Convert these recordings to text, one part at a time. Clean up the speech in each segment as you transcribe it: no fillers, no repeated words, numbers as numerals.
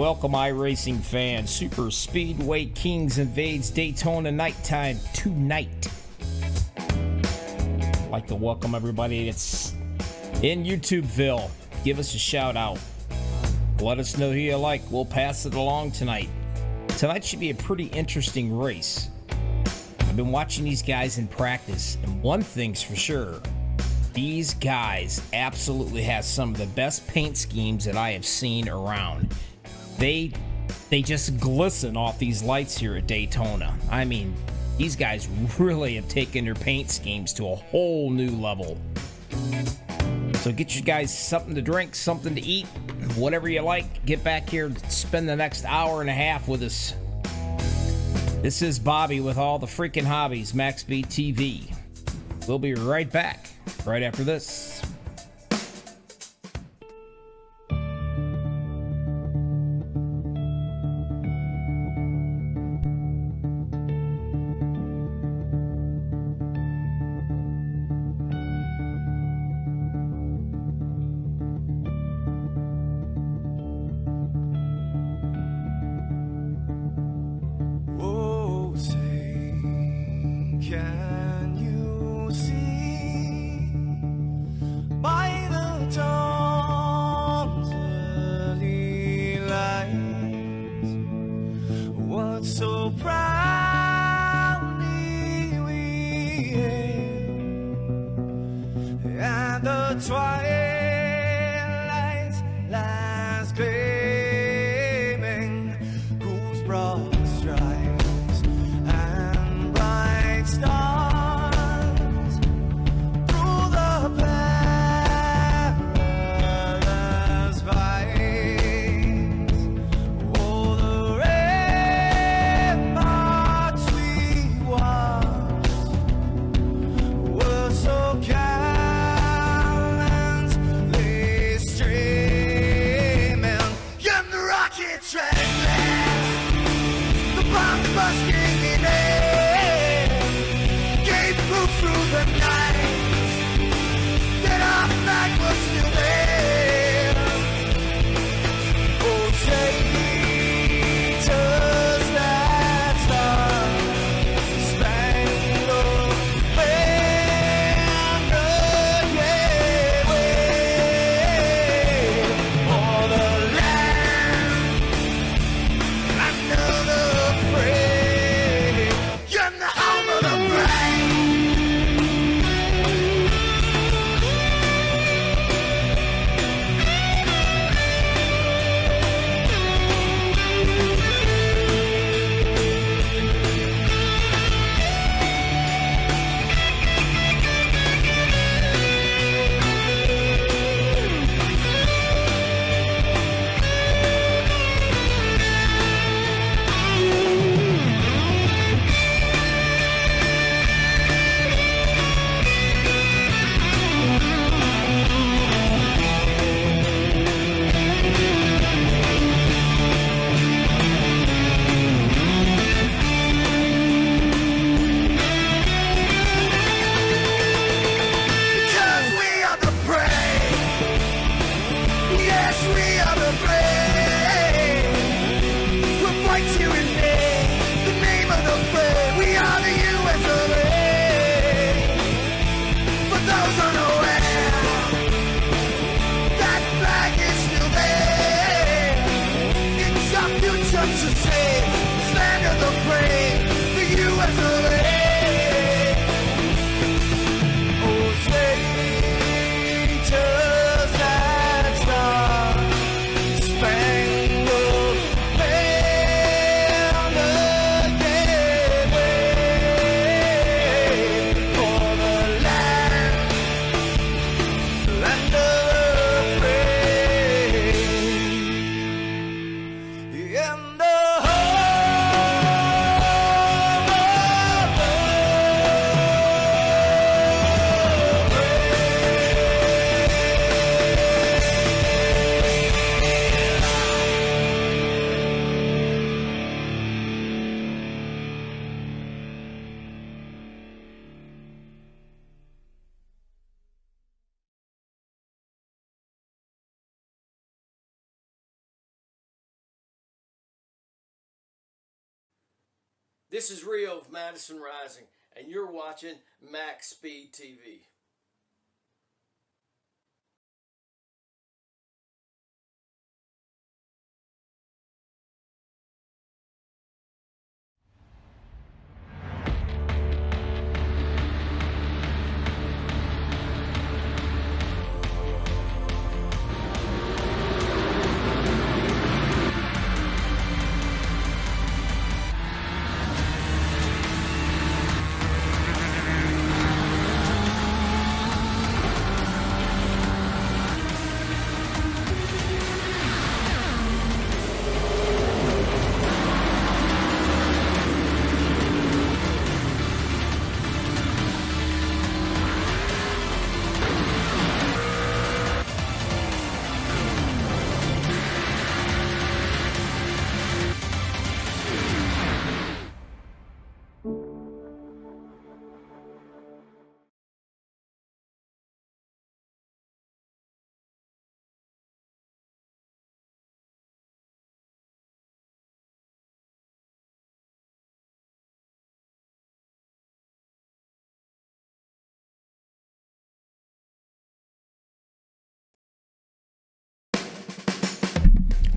Welcome, iRacing fans. Super Speedway Kings invades Daytona nighttime tonight. I'd like to welcome everybody that's in YouTubeville. Give us a shout out. Let us know who you like. We'll pass it along tonight. Tonight should be a pretty interesting race. I've been watching these guys in practice, and one thing's for sure. These guys absolutely have some of the best paint schemes that I have seen around. They just glisten off these lights here at Daytona. I mean, these guys really have taken their paint schemes to a whole new level. So get you guys something to drink, something to eat, whatever you like. Get back here and spend the next hour and a half with us. This is Bobby with all the freaking hobbies, MaxspeedTV. We'll be right back, right after this. Can you see by the dawn's early light what so proudly we hailed at the twilight's last gleaming, whose broad stripes and bright stars through the perilous fight. Oh, the ramparts we watched were so gallantly streaming, and the rockets ran past, the bombs bursting in air, gave proof through the night that our flag was still there. Oh, Satan's that star-spangled banner, yeah, wave for the land under the frame, you're the home of the brave. This is Rio of Madison Rising, and you're watching Max Speed TV.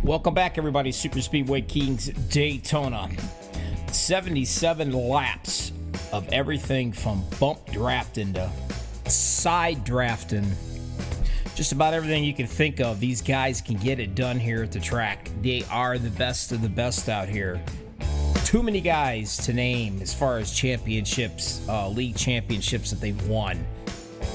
Welcome back, everybody. Super Speedway Kings Daytona. 77 laps of everything from bump drafting to side drafting. Just about everything you can think of. These guys can get it done here at the track. They are the best of the best out here. Too many guys to name as far as championships, league championships that they've won.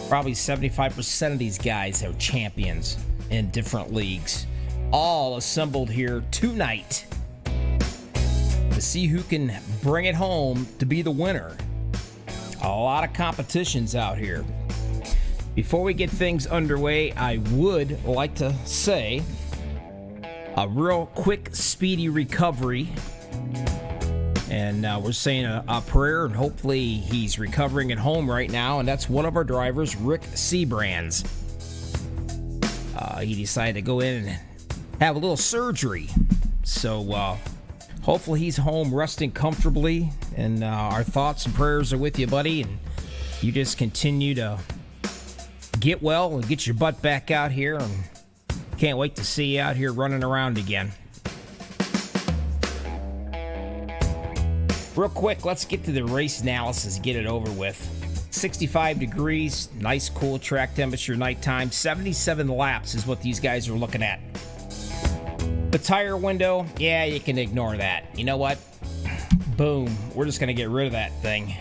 Probably 75% of these guys are champions in different leagues. All assembled here tonight to see who can bring it home to be the winner. A lot of competitions out here. Before we get things underway, I would like to say a real quick, speedy recovery. And we're saying a prayer, and hopefully he's recovering at home right now. And that's one of our drivers, Rick Seabrands. He decided to go in and have a little surgery. So hopefully he's home resting comfortably. And our thoughts and prayers are with you, buddy. And you just continue to get well and get your butt back out here. And can't wait to see you out here running around again. Real quick, let's get to the race analysis, get it over with. 65 degrees, nice cool track temperature nighttime. 77 laps is what these guys are looking at. The tire window, yeah, you can ignore that. You know what? Boom. We're just going to get rid of that thing.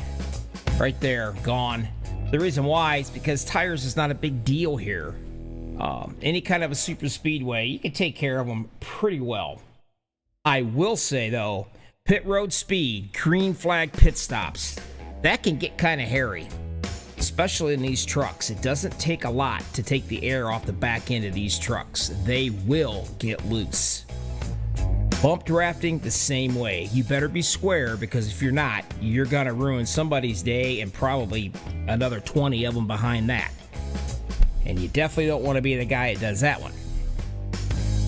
Right there, gone. The reason why is because tires is not a big deal here. Any kind of a super speedway, you can take care of them pretty well. I will say, though, pit road speed, green flag pit stops, that can get kind of hairy. Especially in these trucks. It doesn't take a lot to take the air off the back end of these trucks. They will get loose. Bump drafting, the same way. You better be square, because if you're not, you're going to ruin somebody's day and probably another 20 of them behind that. And you definitely don't want to be the guy that does that one.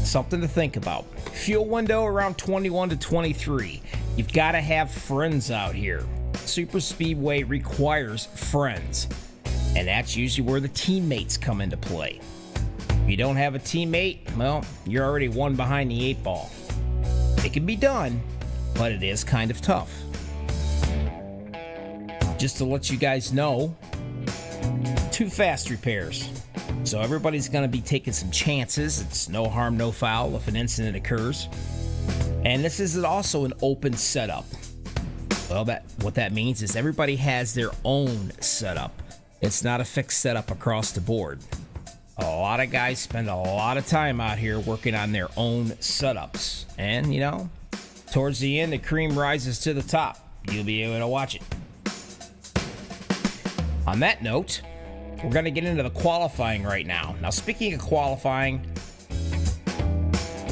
Something to think about. Fuel window around 21 to 23. You've got to have friends out here. Super Speedway requires friends, and that's usually where the teammates come into play. If you don't have a teammate, well, you're already one behind the 8 ball. It can be done, but it is kind of tough. Just to let you guys know, 2 fast repairs. So everybody's going to be taking some chances. It's no harm, no foul if an incident occurs. And this is also an open setup. Well, what that means is everybody has their own setup. It's not a fixed setup across the board. A lot of guys spend a lot of time out here working on their own setups. And, you know, towards the end, the cream rises to the top. You'll be able to watch it. On that note, we're going to get into the qualifying right now. Now, speaking of qualifying,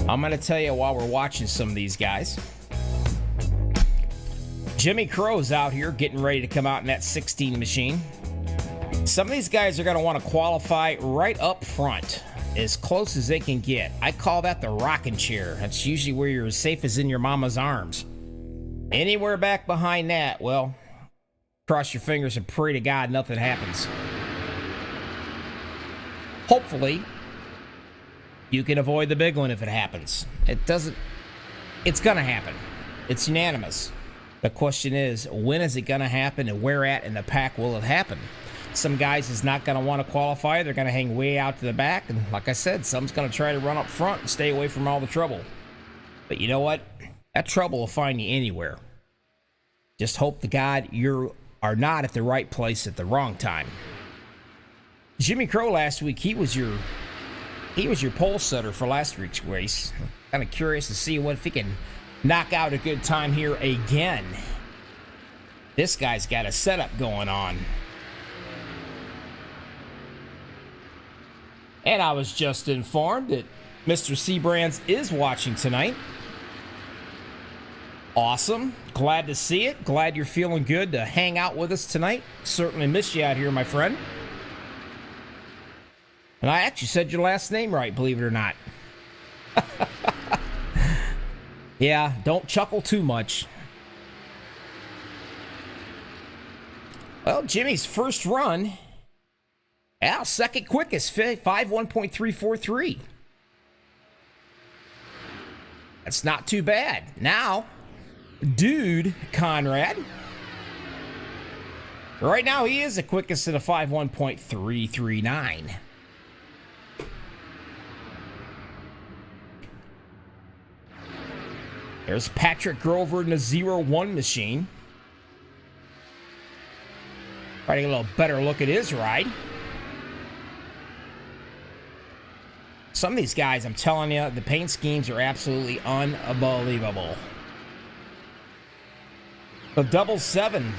I'm going to tell you while we're watching some of these guys. Jimmy Crow's out here getting ready to come out in that 16 machine. Some of these guys are going to want to qualify right up front, as close as they can get. I call that the rocking chair. That's usually where you're as safe as in your mama's arms. Anywhere back behind that, well, cross your fingers and pray to God nothing happens. Hopefully, you can avoid the big one if it happens. It's gonna happen. It's unanimous. The question is, when is it gonna happen and where at in the pack will it happen? Some guys is not gonna want to qualify. They're gonna hang way out to the back. And like I said, some's gonna try to run up front and stay away from all the trouble. But you know what? That trouble will find you anywhere. Just hope to God you are not at the right place at the wrong time. Jimmy Crow last week, he was your pole setter for last week's race. Kind of curious to see if he can knock out a good time here again. This guy's got a setup going on. And I was just informed that Mr. Seabrands is watching tonight. Awesome. Glad to see it. Glad you're feeling good to hang out with us tonight. Certainly miss you out here, my friend. And I actually said your last name right, believe it or not. Yeah, don't chuckle too much. Well, Jimmy's first run. Yeah, second quickest, 5:1.343. That's not too bad. Now, dude, Conrad. Right now, he is the quickest at a 5:1.339. There's Patrick Grover in the 0-1 machine. Try to get a little better look at his ride. Some of these guys, I'm telling you, the paint schemes are absolutely unbelievable. The 007,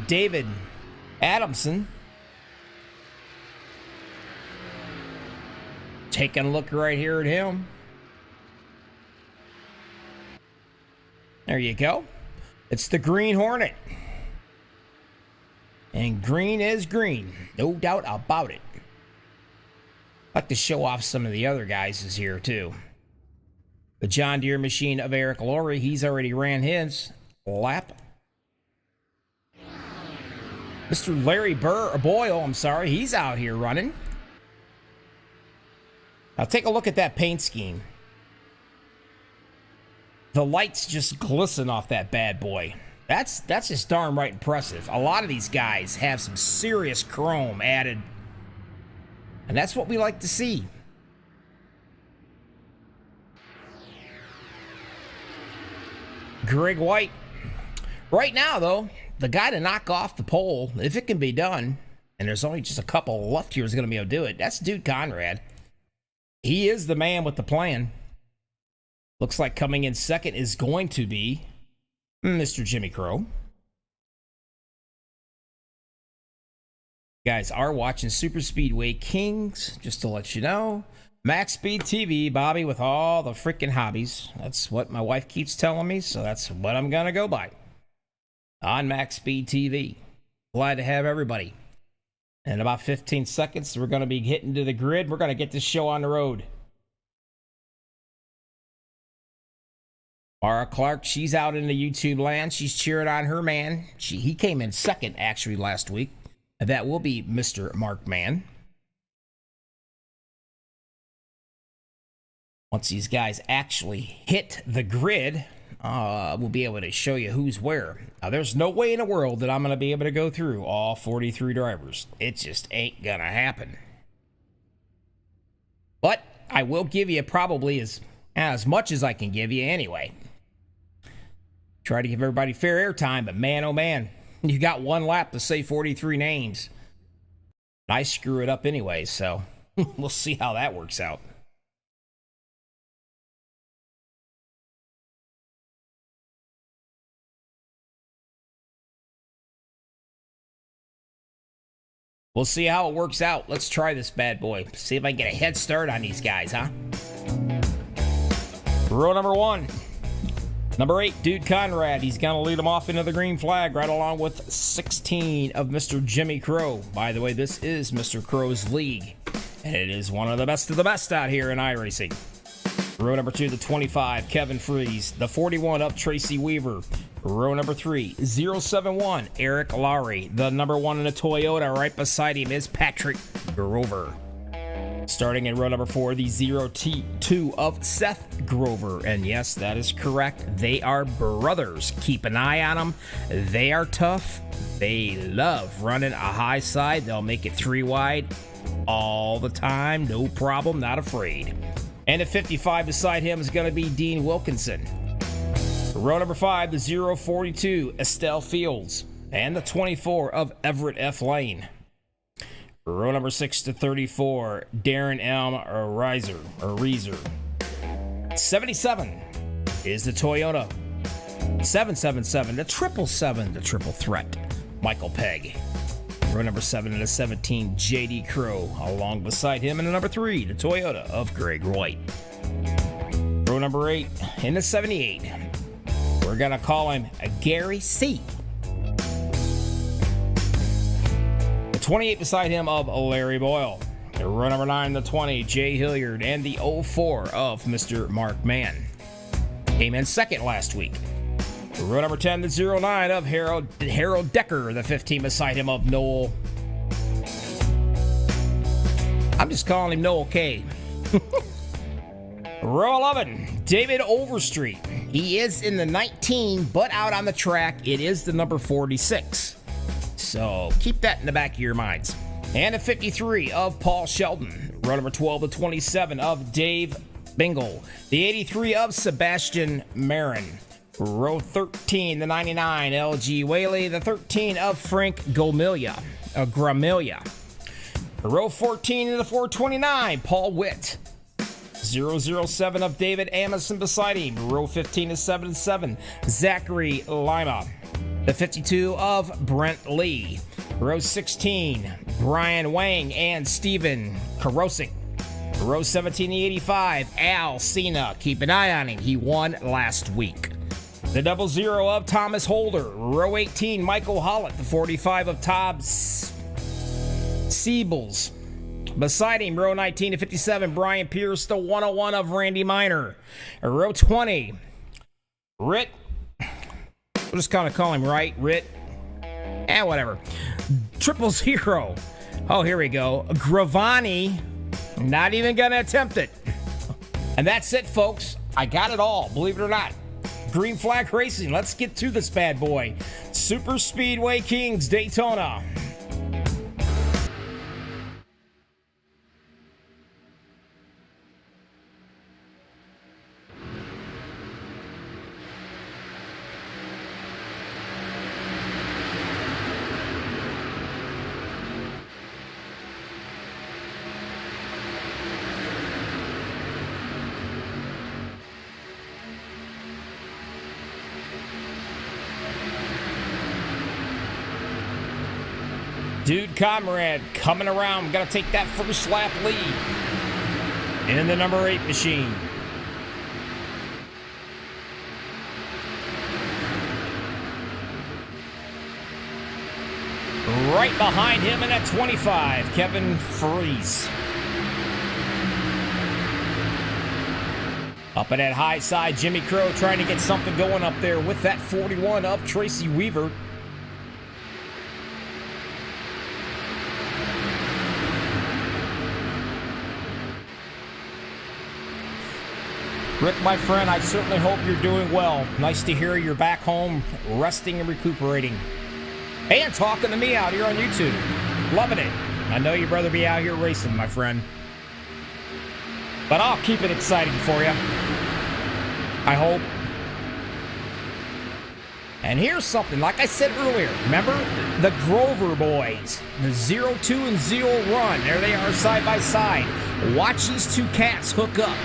David Adamson. Taking a look right here at him. There you go. It's the Green Hornet. And green is green. No doubt about it. I'd like to show off some of the other guys is here too. The John Deere machine of Eric Laurie. He's already ran his lap. Mr. Larry Boyle, he's out here running. Now take a look at that paint scheme. The lights just glisten off that bad boy. That's just darn right impressive. A lot of these guys have some serious chrome added. And that's what we like to see. Greg White. Right now, though, the guy to knock off the pole, if it can be done, and there's only just a couple left here who's going to be able to do it, that's Dude Conrad. He is the man with the plan. Looks like coming in second is going to be Mr. Jimmy Crow. You guys are watching Super Speedway Kings, just to let you know. Max Speed TV, Bobby with all the freaking hobbies. That's what my wife keeps telling me, so that's what I'm going to go by. On Max Speed TV. Glad to have everybody. In about 15 seconds, we're going to be hitting to the grid. We're going to get this show on the road. Mara Clark, she's out in the YouTube land. She's cheering on her man. He came in second, actually, last week. And that will be Mr. Mark Mann. Once these guys actually hit the grid, we'll be able to show you who's where. Now, there's no way in the world that I'm going to be able to go through all 43 drivers. It just ain't going to happen. But I will give you probably as much as I can give you anyway. Try to give everybody fair airtime, but man, oh man, you got one lap to say 43 names. I screw it up anyway, so we'll see how that works out. We'll see how it works out. Let's try this bad boy. See if I can get a head start on these guys, huh? Row number 1. Number 8, Dude Conrad. He's going to lead them off into the green flag right along with 16 of Mr. Jimmy Crow. By the way, this is Mr. Crow's league, and it is one of the best out here in iRacing. Row number 2, the 25, Kevin Freeze. The 41 of Tracy Weaver. Row number 3, 071, Eric Lowry. The number 1 in a Toyota. Right beside him is Patrick Grover. Starting in row number 4, the 02 of Seth Grover. And yes, that is correct. They are brothers. Keep an eye on them. They are tough. They love running a high side. They'll make it 3 wide all the time. No problem. Not afraid. And at 55 beside him is going to be Dean Wilkinson. Row number 5, the 042, Estelle Fields. And the 24 of Everett F. Lane. Row number 6 to 34, Darren M. Reiser. 77 is the Toyota. 777, the 777, the triple threat, Michael Pegg. Row number 7 and a 17, J.D. Crow. Along beside him in the number 3, the Toyota of Greg White. Row number 8 in the 78, we're going to call him Gary C. 28 beside him of Larry Boyle. Row number 9, the 20, Jay Hilliard, and the 04 of Mr. Mark Mann. Came in second last week. Row number 10, the 09 of Harold Decker, the 15 beside him of Noel. I'm just calling him Noel K. Row 11, David Overstreet. He is in the 19, but out on the track, it is the number 46. So keep that in the back of your minds. And a 53 of Paul Sheldon. Row number 12, the 27 of Dave Bingle. The 83 of Sebastian Marin. Row 13, the 99, LG Whaley. The 13 of Frank Gramilia. Row 14 and the 429, Paul Witt. 007 of David Amundsen beside him. Row 15 to 77, Zachary Lima. The 52 of Brent Lee. Row 16, Brian Wang and Steven Karosik. Row 17 to 85, Al Cena. Keep an eye on him. He won last week. The 00 of Thomas Holder. Row 18, Michael Hollett. The 45 of Todd Siebels. Beside him, row 19 to 57, Brian Pierce. The 101 of Randy Miner. Row 20, Rit. We'll just kind of call him Rit. Whatever. 000. Oh, here we go. Gravani. Not even going to attempt it. And that's it, folks. I got it all, believe it or not. Green Flag Racing. Let's get to this bad boy. Super Speedway Kings, Daytona. Dude Comrade coming around. Got to take that first lap lead. In the number 8 machine. Right behind him in at 25, Kevin Freeze. Up at that high side, Jimmy Crow trying to get something going up there with that 41 of Tracy Weaver. Rick, my friend, I certainly hope you're doing well. Nice to hear you're back home, resting and recuperating. And talking to me out here on YouTube. Loving it. I know you'd rather be out here racing, my friend. But I'll keep it exciting for you. I hope. And here's something, like I said earlier, remember the Grover boys, the 02 and 0 run. There they are side by side. Watch these two cats hook up.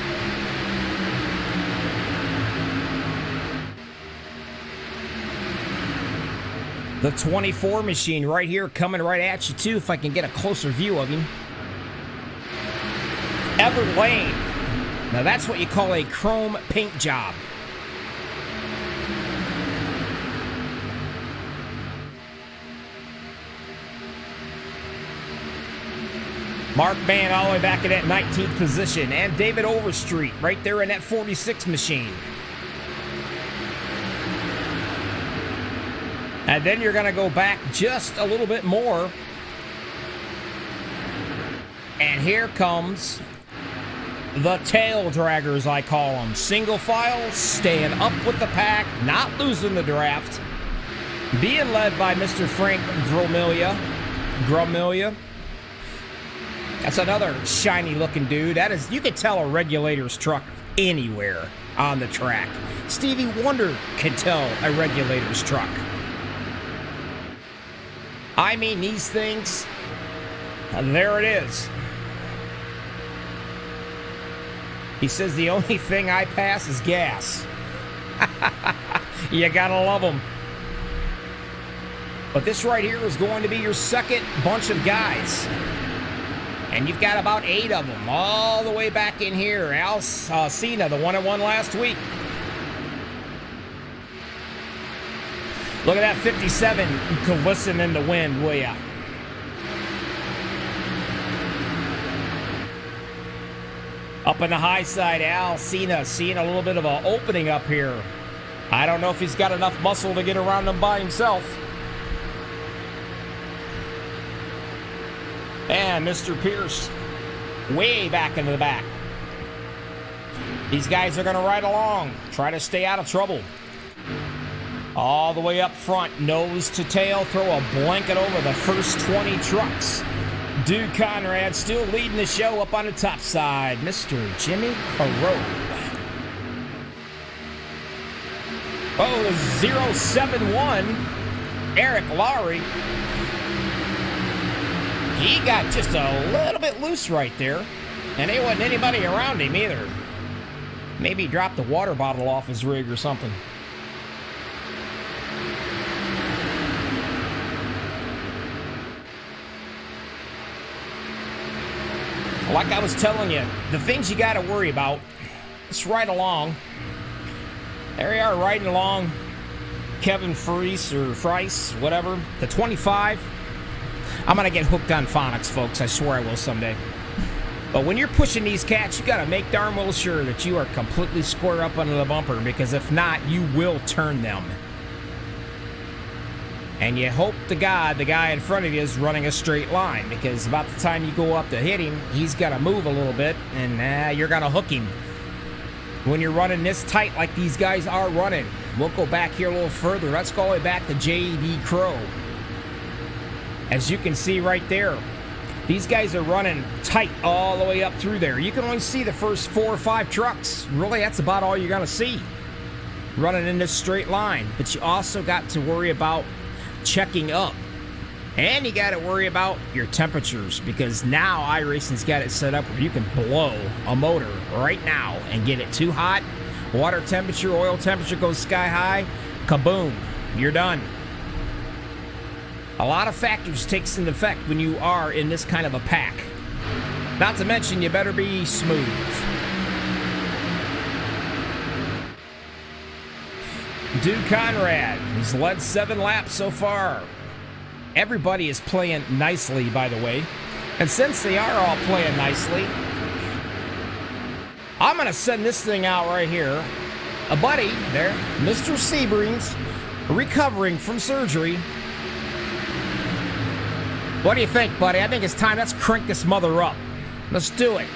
The 24 machine right here coming right at you too, if I can get a closer view of him. Everett Lane. Now that's what you call a chrome paint job. Mark Mann all the way back in that 19th position. And David Overstreet right there in that 46 machine. And then you're going to go back just a little bit more. And here comes the tail draggers, I call them. Single file, staying up with the pack, not losing the draft. Being led by Mr. Frank Grumilla. That's another shiny looking dude. That is, you could tell a regulator's truck anywhere on the track. Stevie Wonder could tell a regulator's truck. I mean, these things, there it is. He says the only thing I pass is gas. You gotta love them. But this right here is going to be your second bunch of guys. And you've got about 8 of them all the way back in here. Al Cena, the one that won last week. Look at that 57 glistening in the wind, will ya? Up in the high side, Al Cena seeing a little bit of an opening up here. I don't know if he's got enough muscle to get around them by himself. And Mr. Pierce way back into the back. These guys are going to ride along, try to stay out of trouble. All the way up front, nose to tail, throw a blanket over the first 20 trucks. Dude Conrad still leading the show up on the top side. Mr. Jimmy Careau. Oh, the 071, Eric Lowry. He got just a little bit loose right there. And there wasn't anybody around him either. Maybe he dropped the water bottle off his rig or something. Like I was telling you, the things you got to worry about, just ride along. There you are, riding along. Kevin Freese or Frice, whatever. The 25. I'm going to get hooked on phonics, folks. I swear I will someday. But when you're pushing these cats, you got to make darn well sure that you are completely square up under the bumper, because if not, you will turn them. And you hope to God the guy in front of you is running a straight line, because about the time you go up to hit him, he's got to move a little bit, and you're going to hook him. When you're running this tight like these guys are running, we'll go back here a little further. Let's go all the way back to J.D. Crow. As you can see right there, these guys are running tight all the way up through there. You can only see the first 4 or 5 trucks. Really, that's about all you're going to see running in this straight line. But you also got to worry about checking up, and you got to worry about your temperatures, because now iRacing's got it set up where you can blow a motor right now and get it too hot. Water temperature, oil temperature goes sky high, kaboom, you're done. A lot of factors takes into effect when you are in this kind of a pack. Not to mention, you better be smooth. Dude Conrad, he's led 7 laps so far. Everybody is playing nicely, by the way. And since they are all playing nicely, I'm going to send this thing out right here. A buddy there, Mr. Sebring's, recovering from surgery. What do you think, buddy? I think it's time. Let's crank this mother up. Let's do it.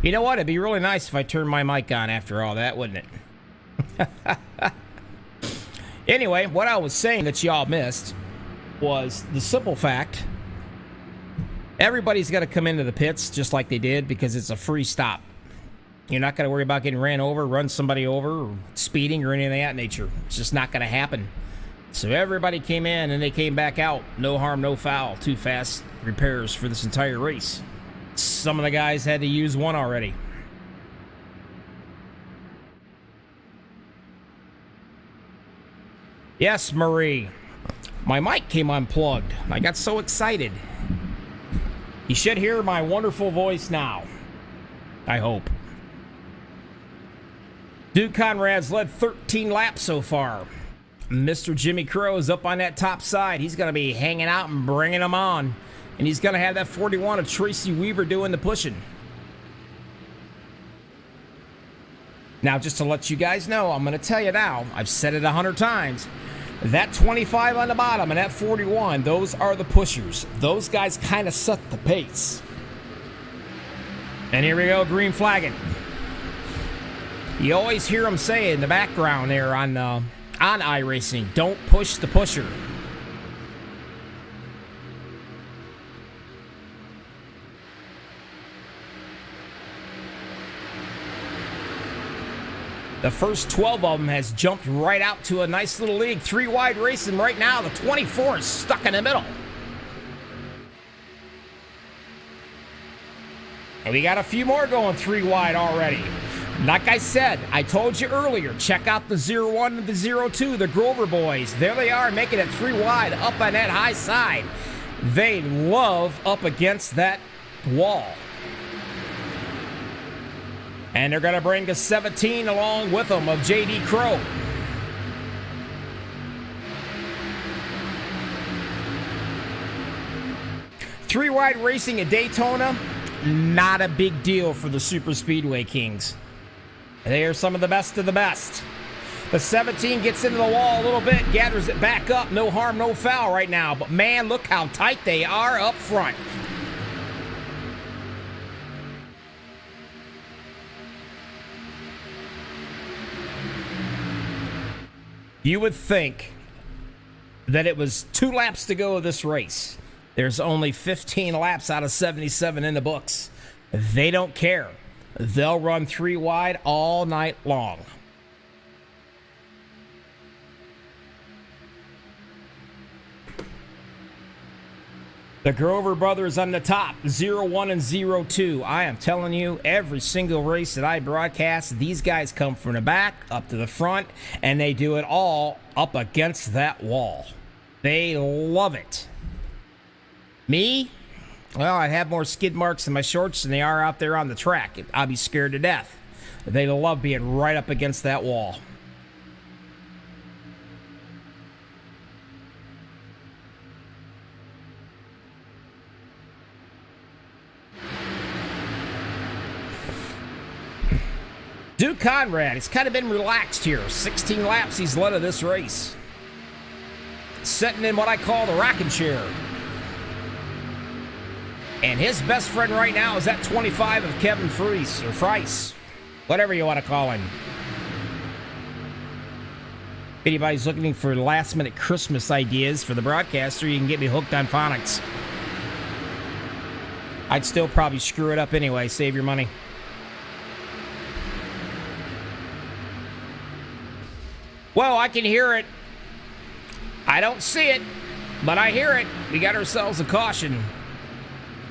You know what? It'd be really nice if I turned my mic on after all that, wouldn't it? Anyway, what I was saying that y'all missed was the simple fact everybody's got to come into the pits just like they did because it's a free stop. You're not going to worry about getting ran over, run somebody over, or speeding or anything of that nature. It's just not going to happen. So everybody came in and they came back out. No harm, no foul. 2 fast repairs for this entire race. Some of the guys had to use one already. Yes, Marie. My mic came unplugged. I got so excited. You should hear my wonderful voice now. I hope. Duke Conrad's led 13 laps so far. Mr. Jimmy Crow's up on that top side. He's going to be hanging out and bringing them on. And he's going to have that 41 of Tracy Weaver doing the pushing. Now, just to let you guys know, I'm going to tell you now, I've said it 100 times, that 25 on the bottom and that 41, those are the pushers. Those guys kind of set the pace. And here we go, green flagging. You always hear them say in the background there on iRacing, don't push the pusher. The first 12 of them has jumped right out to a nice little lead. 3 wide racing right now. The 24 is stuck in the middle. And we got a few more going 3 wide already. Like I said, I told you earlier, check out the 01 and the 02, the Grover boys. There they are, making it 3 wide up on that high side. They love up against that wall. And they're going to bring the 17 along with them of J.D. Crow. Three wide racing at Daytona, not a big deal for the Super Speedway Kings. They are some of the best of the best. The 17 gets into the wall a little bit, gathers it back up. No harm, no foul right now. But man, look how tight they are up front. You would think that it was 2 laps to go of this race. There's only 15 laps out of 77 in the books. They don't care. They'll run 3 wide all night long. The Grover brothers on the top, 01 and 02. I am telling you, every single race that I broadcast, these guys come from the back up to the front, and they do it all up against that wall. They love it. Me? Well, I have more skid marks in my shorts than they are out there on the track. I'll be scared to death. They love being right up against that wall. Duke Conrad, he's kind of been relaxed here. 16 laps he's led of this race. Sitting in what I call the rocking chair. And his best friend right now is that 25 of Kevin Freese, or Frice, whatever you want to call him. If anybody's looking for last-minute Christmas ideas for the broadcaster, you can get me hooked on phonics. I'd still probably screw it up anyway. Save your money. Well, I can hear it. I don't see it, but I hear it. We got ourselves a caution.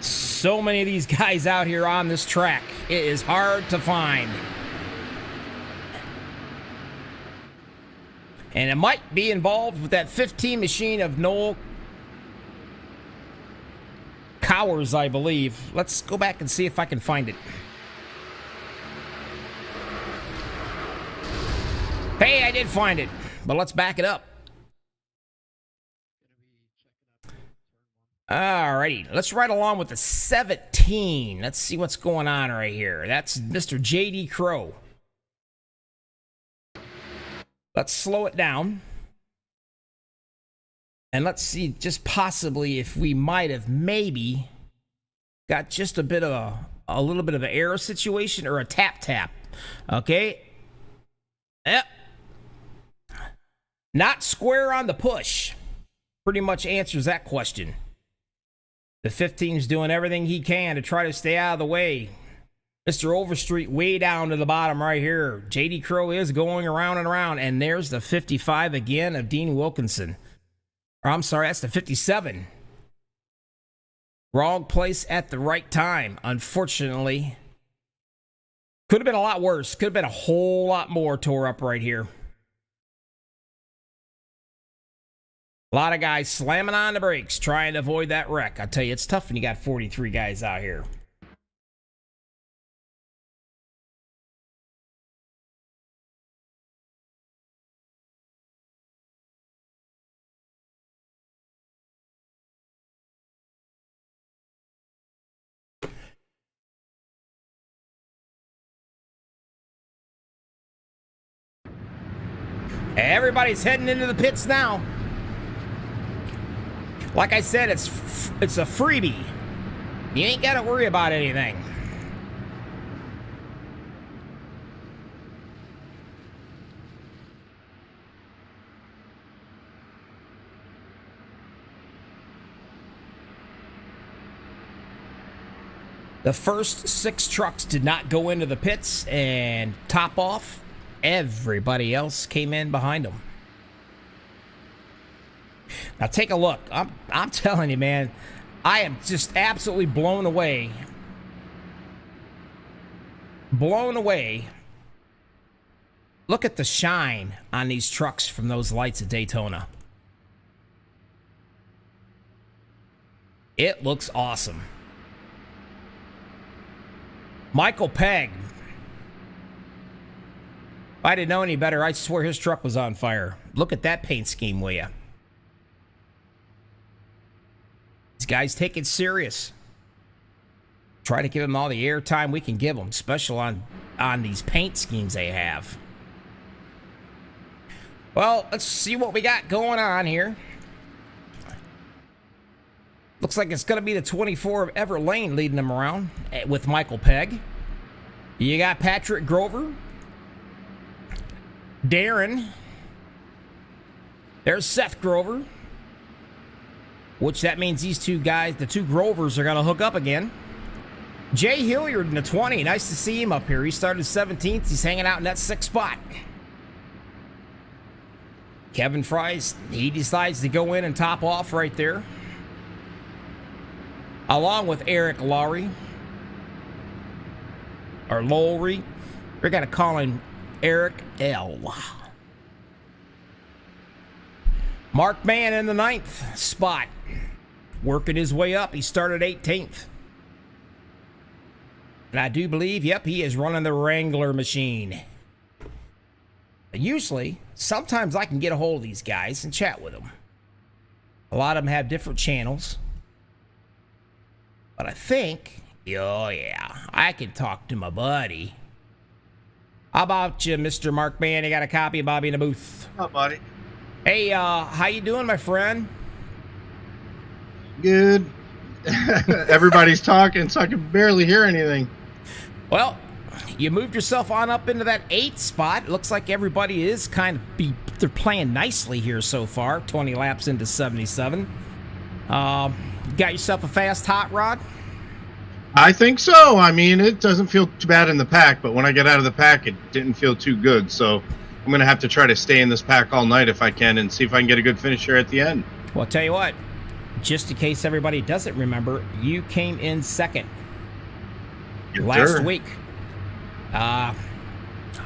So many of these guys out here on this track. It is hard to find. And it might be involved with that 15 machine of Noel Cowers, I believe. Let's go back and see if I can find it. Hey, I did find it, but let's back it up. Alrighty, let's ride along with the 17. Let's see what's going on right here. That's Mr. J.D. Crow. Let's slow it down. And let's see just possibly if we might have maybe got just a bit of a little bit of an error situation or a tap. Okay. Yep. Not square on the push. Pretty much answers that question. The 15's doing everything he can to try to stay out of the way. Mr. Overstreet way down to the bottom right here. JD Crow is going around and around. And there's the 55 again of Dean Wilkinson. Or I'm sorry, that's the 57. Wrong place at the right time, unfortunately. Could have been a lot worse. Could have been a whole lot more tore up right here. A lot of guys slamming on the brakes, trying to avoid that wreck. I tell you, it's tough when you got 43 guys out here. Everybody's heading into the pits now. Like I said, it's a freebie. You ain't got to worry about anything. The first 6 trucks did not go into the pits and top off. Everybody else came in behind them. Now take a look. I'm telling you, man, I am just absolutely blown away. Blown away. Look at the shine on these trucks from those lights at Daytona. It looks awesome. Michael Pegg. If I didn't know any better, I'd swear his truck was on fire. Look at that paint scheme, will ya? These guys take it serious. Try to give them all the airtime we can give them, especially on these paint schemes they have. Well, let's see what we got going on here. Looks like it's going to be the 24 of Everett Lane leading them around with Michael Pegg. You got Patrick Grover. Darren. There's Seth Grover. Which that means these two guys, the two Grovers, are going to hook up again. Jay Hilliard in the 20. Nice to see him up here. He started 17th. He's hanging out in that 6th spot. Kevin Fries, he decides to go in and top off right there. Along with Eric Lowry. Or Lowry. We're going to call him Eric L. Mark Mann in the 9th spot. Working his way up. He started 18th. And I do believe, yep, he is running the Wrangler machine. Usually, sometimes I can get a hold of these guys and chat with them. A lot of them have different channels. But I think, oh yeah, I can talk to my buddy. How about you, Mr. Mark Mann? You got a copy of Bobby in the booth. Oh, buddy. Hey, how you doing, my friend? Good. Everybody's talking, so I can barely hear anything. Well, you moved yourself on up into that 8th spot. It looks like everybody is kind of they're playing nicely here so far. 20 laps into 77. Got yourself a fast hot rod? I think so. I mean, it doesn't feel too bad in the pack, but when I get out of the pack, it didn't feel too good. So I'm going to have to try to stay in this pack all night if I can and see if I can get a good finish here at the end. Well, I'll tell you what. Just in case everybody doesn't remember, you came in 2nd last week. I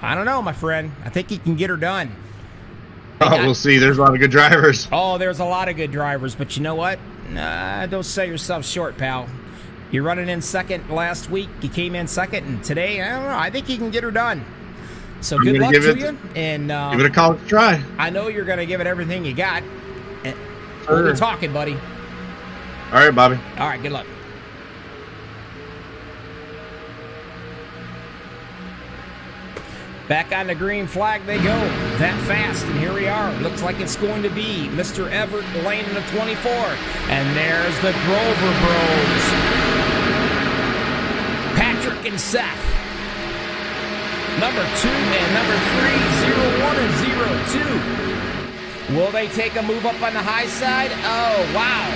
don't know, my friend. I think you can get her done. We'll see. There's a lot of good drivers. Oh, there's a lot of good drivers, but you know what? Don't sell yourself short, pal. You're running in 2nd last week. You came in 2nd, and today, I don't know. I think you can get her done. So good luck to you. And give it a college try. I know you're going to give it everything you got. We'll be talking, buddy. All right, Bobby. All right, good luck. Back on the green flag they go. That fast, and here we are. Looks like it's going to be Mr. Everett Lane in the 24. And there's the Grover Bros. and Seth. Number 2 and number 3, 0-1 and 0-2. Will they take a move up on the high side? Oh, wow.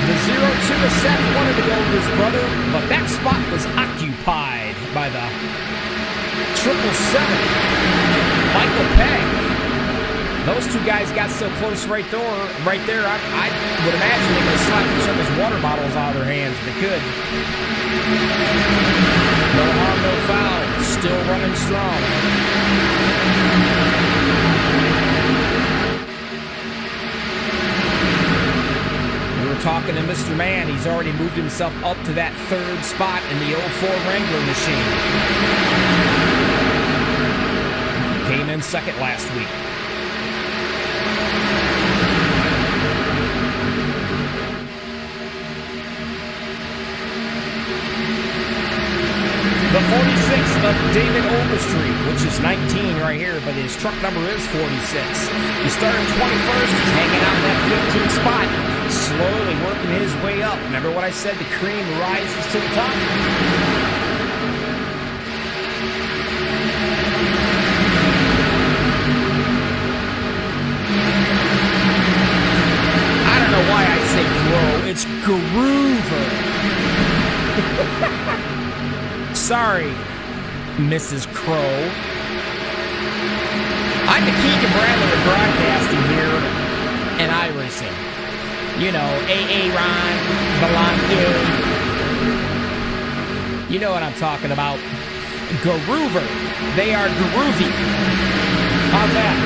The 0-2 is Seth wanted to go with his brother, but that spot was occupied by the 777, Michael Pegg. Those two guys got so close right there. I would imagine they could slap each other's water bottles out of their hands if they could. No harm, no foul. Still running strong. We were talking to Mr. Man. He's already moved himself up to that 3rd spot in the 04 Wrangler machine. He came in 2nd last week. The 46 of David Overstreet, which is 19 right here, but his truck number is 46. He started 21st. He's hanging out in that 15th spot, slowly working his way up. Remember what I said? The cream rises to the top. I don't know why I say grow. It's Groover. Sorry, Mrs. Crow. I'm the Keegan Bradley of broadcasting here and iRacing. You know, Ron, Belanco. You know what I'm talking about. Groover. They are groovy. How's that?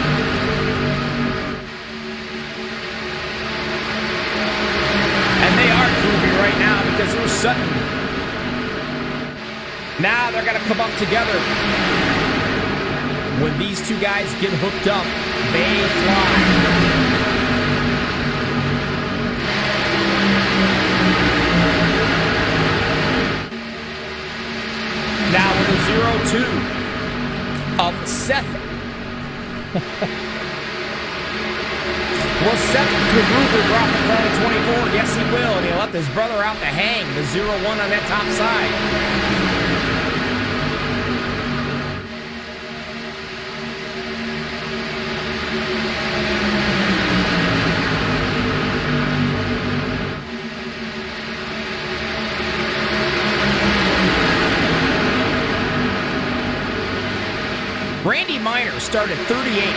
And they are groovy right now because there's Sutton. Now they're going to come up together. When these two guys get hooked up, they fly. Now with a 0-2 of Seth. Will Seth Groover drop in front of 24? Yes, he will, and he'll let his brother out to hang. The 0-1 on that top side. Randy Miner started 38th.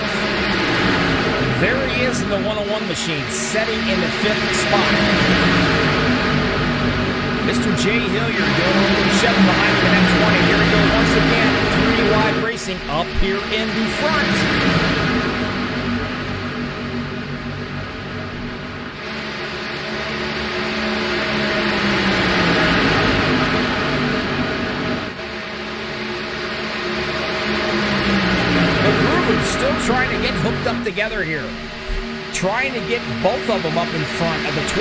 There he is in the 101 machine, setting in the 5th spot. Mr. Jay Hilliard going over the 7 behind him in that 20. Here we go once again. 3 wide racing up here in the front. Still trying to get hooked up together here. Trying to get both of them up in front of the 24.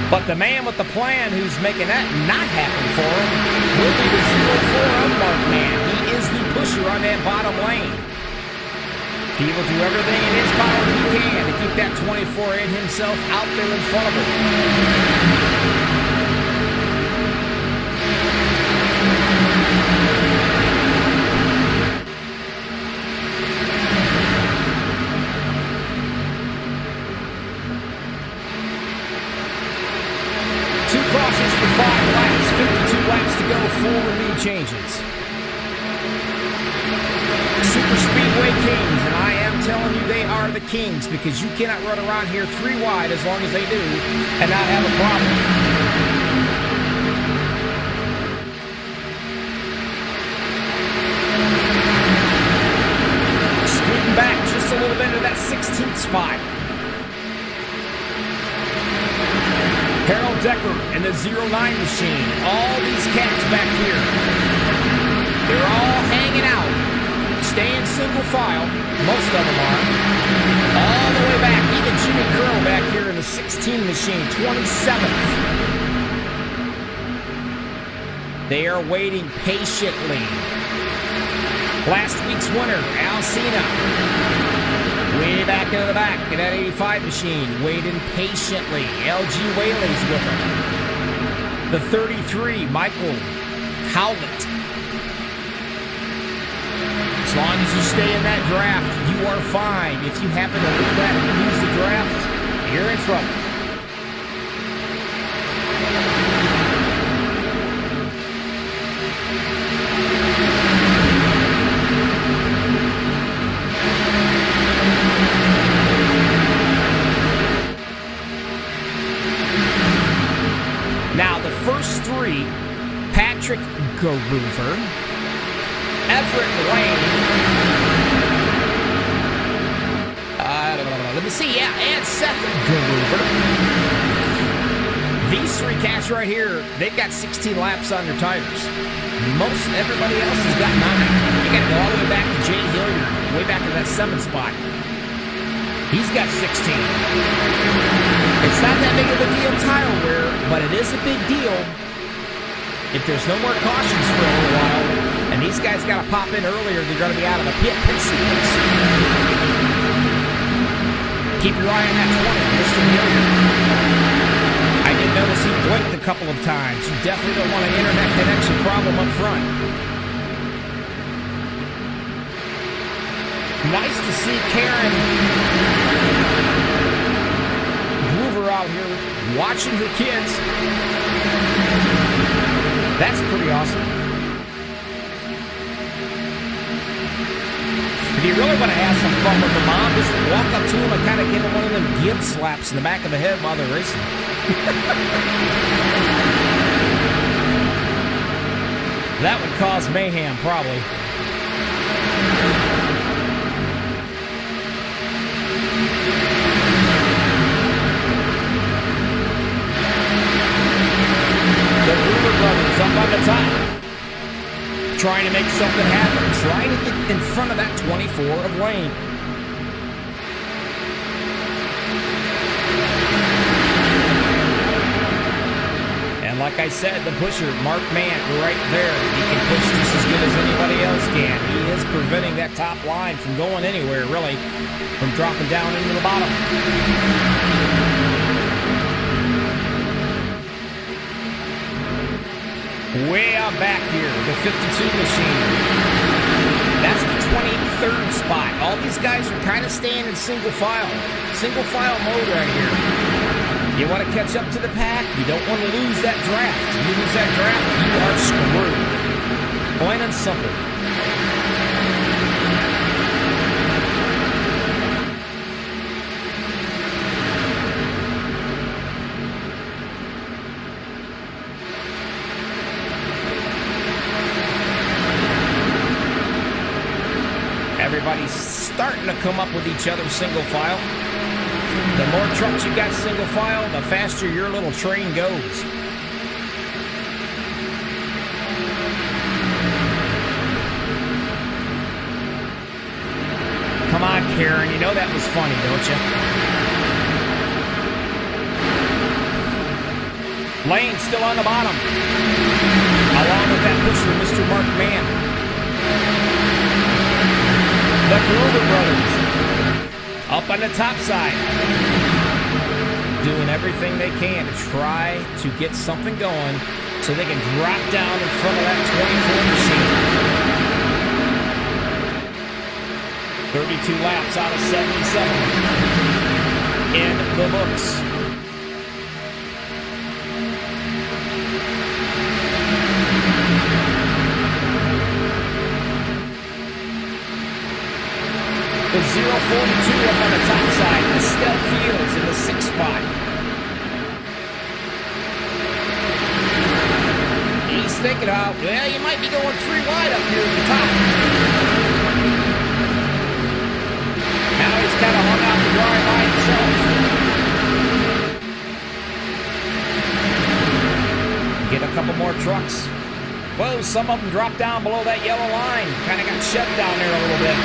But the man with the plan who's making that not happen for him will be the 0-4 unmarked man. He is the pusher on that bottom lane. He will do everything in his power he can to keep that 24 in himself out there in front of him. Cautions for 5 laps, 52 laps to go, 4 lead changes. Super Speedway Kings, and I am telling you they are the kings because you cannot run around here 3 wide as long as they do and not have a problem. Scooting back just a little bit to that 16th spot. Harold Decker and the 09 machine. All these cats back here. They're all hanging out. Staying single file. Most of them are. All the way back. Even Jimmy Curl back here in the 16 machine. 27th. They are waiting patiently. Last week's winner, Al Cena. Way back into the back in that 85 machine, waiting patiently. LG Whaley's with him. The 33, Michael Howlett. As long as you stay in that draft, you are fine. If you happen to lose the draft, you're in trouble. Now, the first three, Patrick Garuver, Everett Lane, let me see, yeah, and Seth Garuver. These three cats right here, they've got 16 laps on their tires. Most everybody else has got 9. You got to go all the way back to Jay Hilliard, way back to that 7th spot. He's got 16. It's not that big of a deal tire wear, but it is a big deal if there's no more cautions for a little while, and these guys got to pop in earlier. They're going to be out of the pit sequence. Keep your eye on that 20, Mr. Hilliard. I did notice he blinked a couple of times. You definitely don't want an internet connection problem up front. Nice to see Karen Groover out here watching her kids. That's pretty awesome. If you really want to have some fun with the mom, just walk up to him and kind of give him one of them gib slaps in the back of the head while they're racing. That would cause mayhem, probably. The Groover brothers up on the top, trying to make something happen, trying to get in front of that 24 of Lane. And like I said, the pusher, Mark Mant, right there, he can push just as good as anybody else can. He is preventing that top line from going anywhere, really, from dropping down into the bottom. Way out back here, the 52 machine. That's the 23rd spot. All these guys are kind of staying in single file mode right here. You want to catch up to the pack, you don't want to lose that draft. If you lose that draft, you are screwed. Plain and simple. Everybody's starting to come up with each other single file. The more trucks you got single file, the faster your little train goes. Come on, Karen, you know that was funny, don't you? Lane still on the bottom, along with that pusher, Mr. Mark Mann. The Groover brothers up on the top side, doing everything they can to try to get something going so they can drop down in front of that 24 machine. 32 laps out of 77 in the books. The 042 up on the top side, Estelle Fields in the 6th spot. He's thinking, well, you might be going 3 wide up here at the top. Now he's kind of hung out to dry by himself. Get a couple more trucks. Whoa, some of them dropped down below that yellow line. Kind of got shut down there a little bit.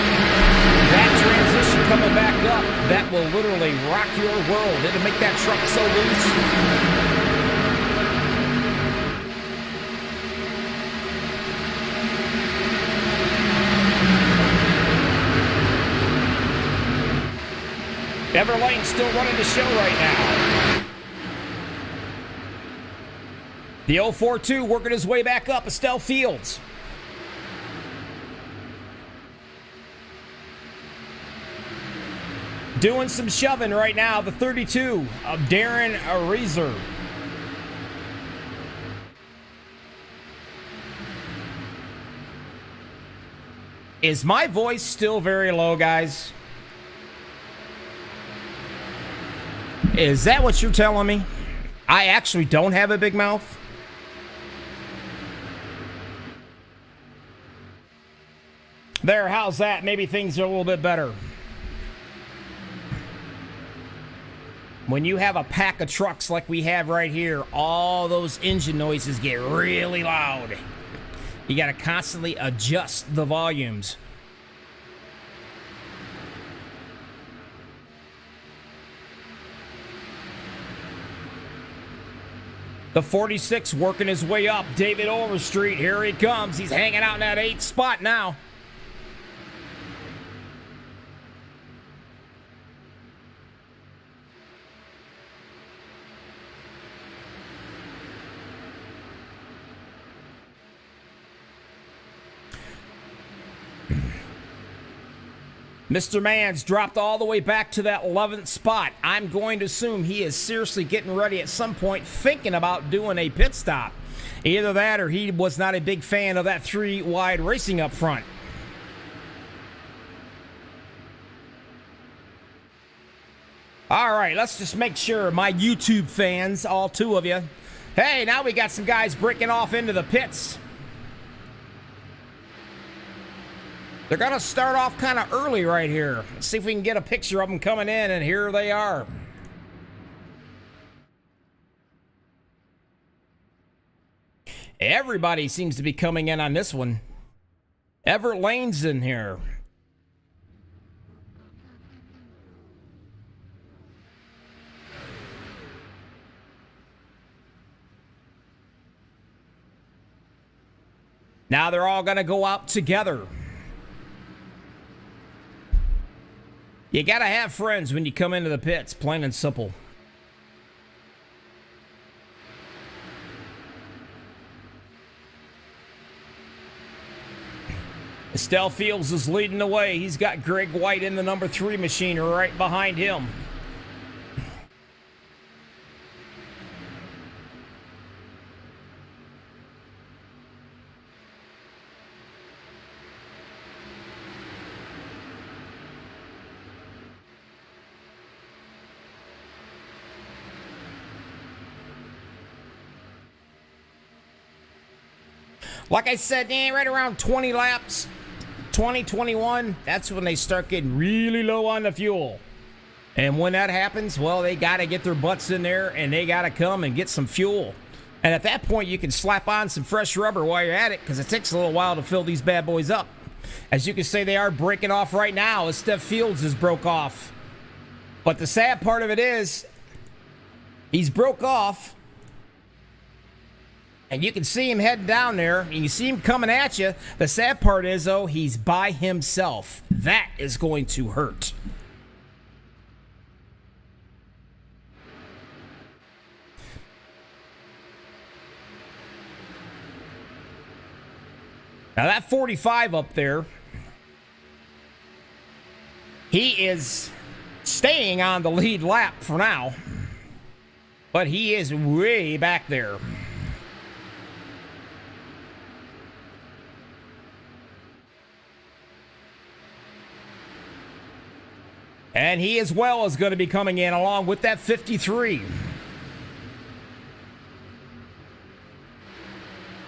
That transition coming back up, that will literally rock your world. It'll make that truck so loose. Everlane's still running the show right now. The 042 working his way back up, Estelle Fields. Doing some shoving right now, the 32 of Darren Reeser. Is my voice still very low, guys? Is that what you're telling me? I actually don't have a big mouth? There, how's that? Maybe things are a little bit better. When you have a pack of trucks like we have right here, all those engine noises get really loud. You got to constantly adjust the volumes. The 46 working his way up. David Overstreet, here he comes. He's hanging out in that 8th spot now. Mr. Mans dropped all the way back to that 11th spot. I'm going to assume he is seriously getting ready at some point, thinking about doing a pit stop. Either that or he was not a big fan of that 3-wide racing up front. All right, let's just make sure my YouTube fans, all 2 of you. Hey, now we got some guys breaking off into the pits. They're going to start off kind of early right here. Let's see if we can get a picture of them coming in, and here they are. Everybody seems to be coming in on this one. Everett Lane's in here. Now they're all going to go out together. You got to have friends when you come into the pits, plain and simple. Estelle Fields is leading the way. He's got Greg White in the number 3 machine right behind him. Like I said, right around 20 laps, 20, 21, that's when they start getting really low on the fuel. And when that happens, well, they got to get their butts in there and they got to come and get some fuel. And at that point, you can slap on some fresh rubber while you're at it, because it takes a little while to fill these bad boys up. As you can say, they are breaking off right now as Steph Fields has broke off. But the sad part of it is, he's broke off. And you can see him heading down there, and you see him coming at you. The sad part is, though, he's by himself. That is going to hurt. Now that 45 up there, he is staying on the lead lap for now, but he is way back there. And he as well is going to be coming in along with that 53.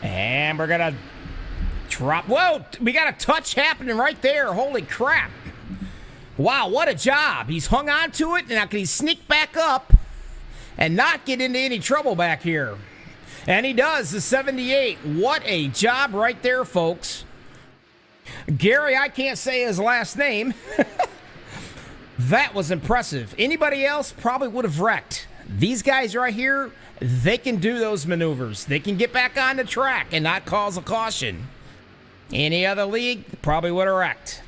And we're going to drop. Whoa, we got a touch happening right there. Holy crap. Wow, what a job. He's hung on to it, and now can he sneak back up and not get into any trouble back here? And he does, the 78. What a job right there, folks. Gary, I can't say his last name. That was impressive. Anybody else probably would have wrecked. These guys right here, they can do those maneuvers. They can get back on the track and not cause a caution. Any other league probably would have wrecked.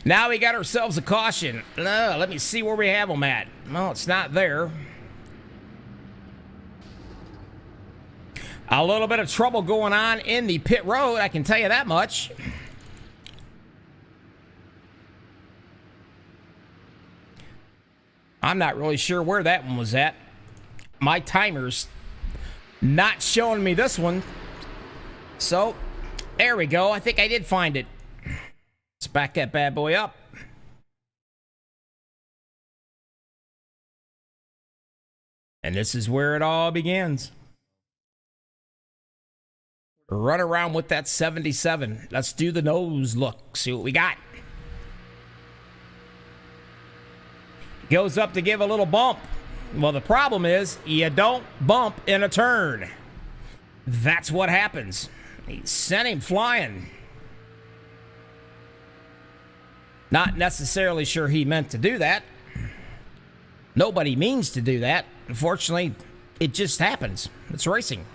Now we got ourselves a caution. Let me see where we have them at. Well, it's not there. A little bit of trouble going on in the pit road, I can tell you that much. I'm not really sure where that one was at. My timer's not showing me this one. So, there we go. I think I did find it. Let's back that bad boy up. And this is where it all begins. Run around with that 77. Let's do the nose look. See what we got. Goes up to give a little bump. Well, the problem is you don't bump in a turn. That's what happens. He sent him flying. Not necessarily sure he meant to do that. Nobody means to do that. Unfortunately, it just happens. It's racing.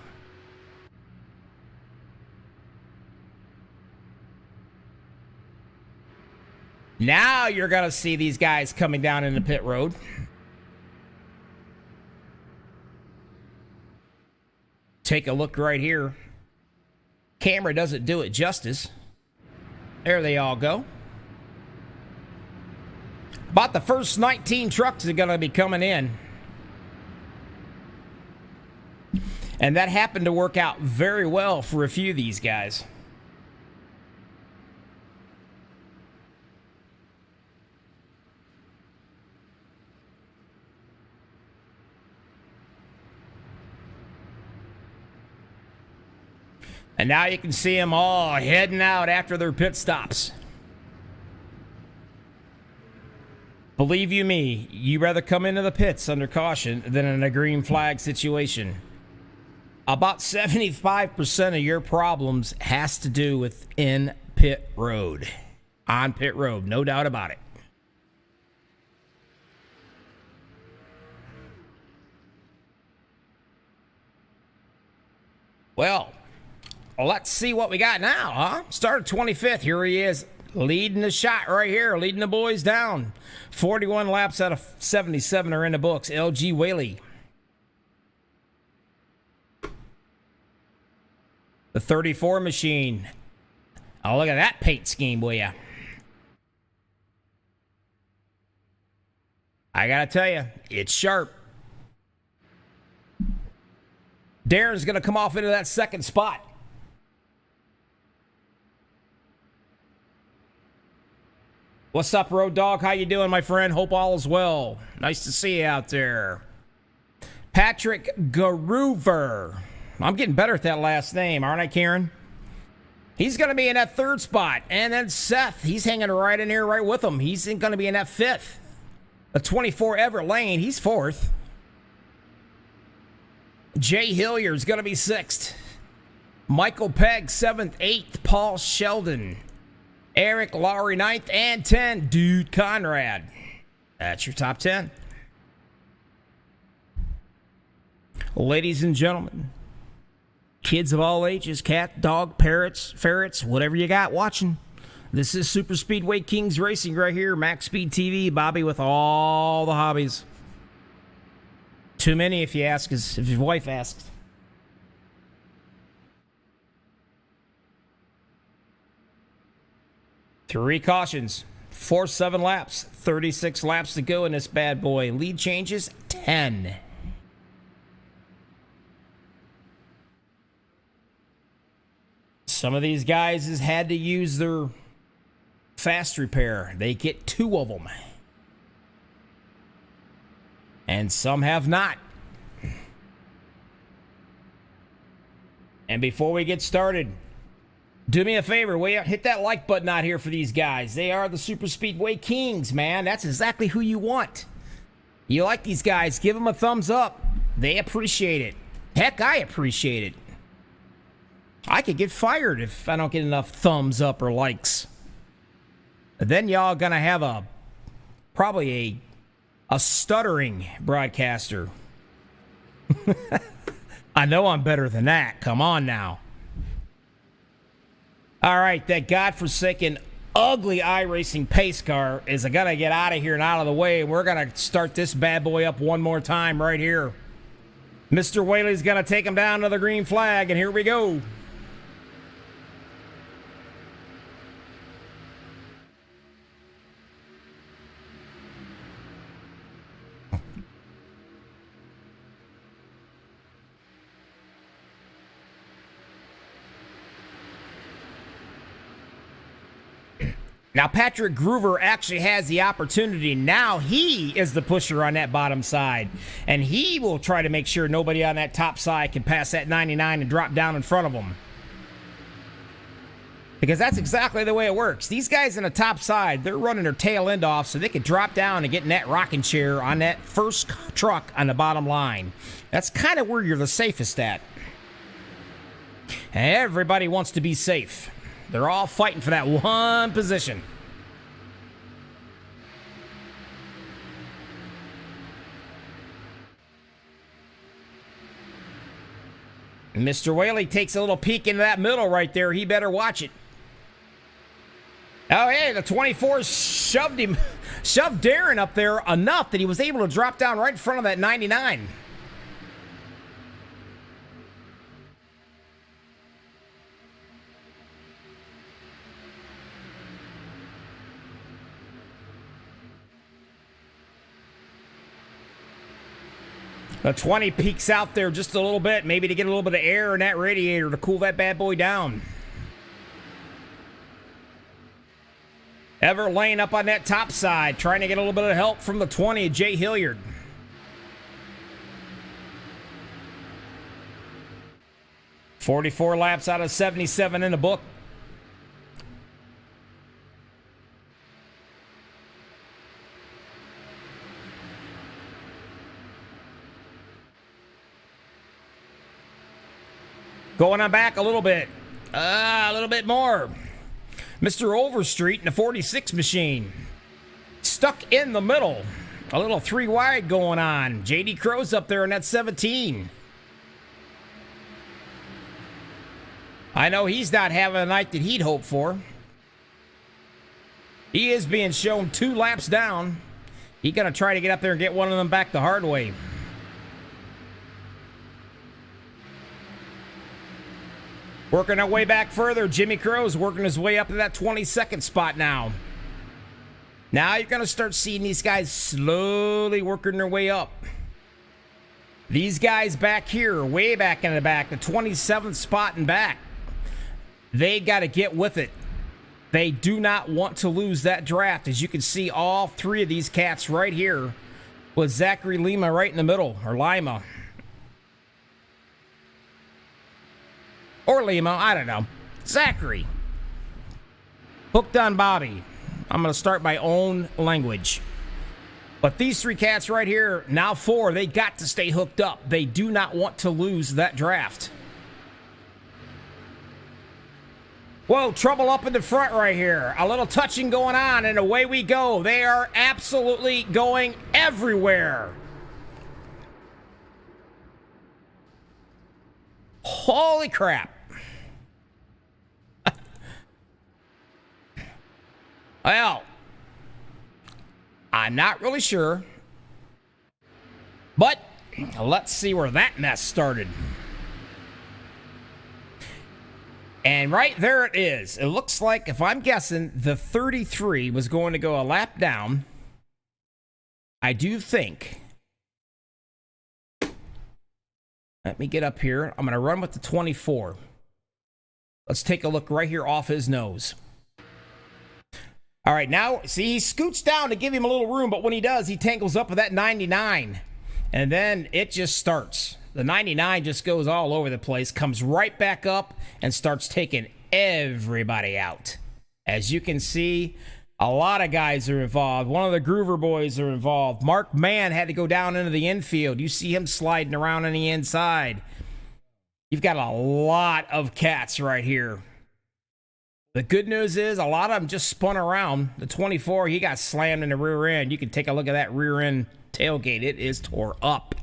Now you're going to see these guys coming down in the pit road. Take a look right here. Camera doesn't do it justice. There they all go. About the first 19 trucks are going to be coming in. And that happened to work out very well for a few of these guys. And now you can see them all heading out after their pit stops. Believe you me, you'd rather come into the pits under caution than in a green flag situation. About 75% of your problems has to do with in pit road. On pit road, no doubt about it. Well, let's see what we got now, huh? Started 25th. Here he is, leading the shot right here, leading the boys down. 41 laps out of 77 are in the books. LG Whaley. The 34 machine. Oh, look at that paint scheme, will ya? I gotta tell you, it's sharp. Darren's gonna come off into that second spot. What's up, Road Dog? How you doing, my friend? Hope all is well. Nice to see you out there. Patrick Garuver. I'm getting better at that last name, aren't I, Karen? He's going to be in that third spot. And then Seth, he's hanging right in here right with him. He's going to be in that fifth. A 24 Everett Lane, he's fourth. Jay Hilliard's going to be sixth. Michael Pegg, seventh, eighth. Paul Sheldon. Eric Lowry, 9th and 10. Dude Conrad. That's your top 10. Ladies and gentlemen, kids of all ages, cat, dog, parrots, ferrets, whatever you got watching. This is Super Speedway Kings Racing right here. Max Speed TV, Bobby with all the hobbies. Too many if you ask, if your wife asks. Three cautions, 4-7 laps, 36 laps to go in this bad boy. Lead changes, 10. Some of these guys has had to use their fast repair. They get 2 of them. And some have not. And before we get started, do me a favor, will you? Hit that like button out here for these guys. They are the Super Speedway Kings, man. That's exactly who you want. You like these guys, give them a thumbs up. They appreciate it. Heck, I appreciate it. I could get fired if I don't get enough thumbs up or likes. Then y'all gonna have probably a stuttering broadcaster. I know I'm better than that. Come on now. All right, that godforsaken ugly iRacing pace car is gonna get out of here and out of the way. We're gonna start this bad boy up one more time right here. Mr. Whaley's gonna take him down to the green flag, and here we go. Now, Patrick Groover actually has the opportunity. Now he is the pusher on that bottom side. And he will try to make sure nobody on that top side can pass that 99 and drop down in front of him. Because that's exactly the way it works. These guys on the top side, they're running their tail end off so they can drop down and get in that rocking chair on that first truck on the bottom line. That's kind of where you're the safest at. And everybody wants to be safe. They're all fighting for that one position. Mr. Whaley takes a little peek into that middle right there. He better watch it. Oh, hey, the 24 shoved Darren up there enough that he was able to drop down right in front of that 99. The 20 peeks out there just a little bit, maybe to get a little bit of air in that radiator to cool that bad boy down. Ever laying up on that top side, trying to get a little bit of help from the 20, Jay Hilliard. "44 laps out of 77 in the book. Going on back a little bit more. Mr. Overstreet in the 46 machine. Stuck in the middle. A little 3 wide going on. JD Crow's up there in that 17. I know he's not having a night that he'd hoped for. He is being shown 2 laps down. He's going to try to get up there and get one of them back the hard way. Working our way back further. Jimmy Crow's working his way up to that 22nd spot now. Now you're going to start seeing these guys slowly working their way up. These guys back here, way back in the back, the 27th spot and back, they got to get with it. They do not want to lose that draft. As you can see, all 3 of these cats right here with Zachary Lima right in the middle, or Lima. Or Lima, I don't know. Zachary. Hooked on Bobby. I'm going to start my own language. But these 3 cats right here, now 4, they got to stay hooked up. They do not want to lose that draft. Whoa, trouble up in the front right here. A little touching going on, and away we go. They are absolutely going everywhere. Holy crap. Well, I'm not really sure, but let's see where that mess started. And right there it is. It looks like, if I'm guessing, the 33 was going to go a lap down. I do think. Let me get up here. I'm going to run with the 24. Let's take a look right here off his nose. All right, now, see, he scoots down to give him a little room, but when he does, he tangles up with that 99. And then it just starts. The 99 just goes all over the place, comes right back up, and starts taking everybody out. As you can see, a lot of guys are involved. One of the Groover boys are involved. Mark Mann had to go down into the infield. You see him sliding around on the inside. You've got a lot of cats right here. The good news is a lot of them just spun around. The 24, he got slammed in the rear end. You can take a look at that rear end tailgate. It is tore up.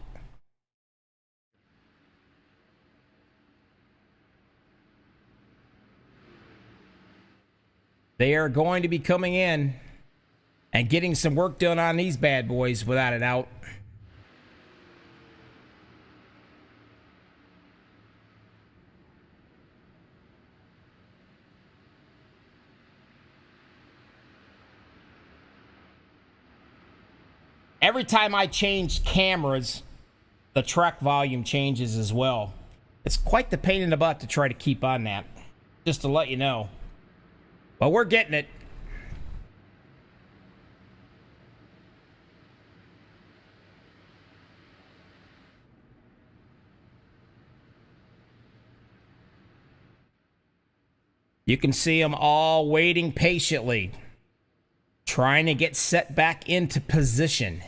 They are going to be coming in and getting some work done on these bad boys, without a doubt. Every time I change cameras, the track volume changes as well. It's quite the pain in the butt to try to keep on that, just to let you know. But we're getting it. You can see them all waiting patiently, trying to get set back into position.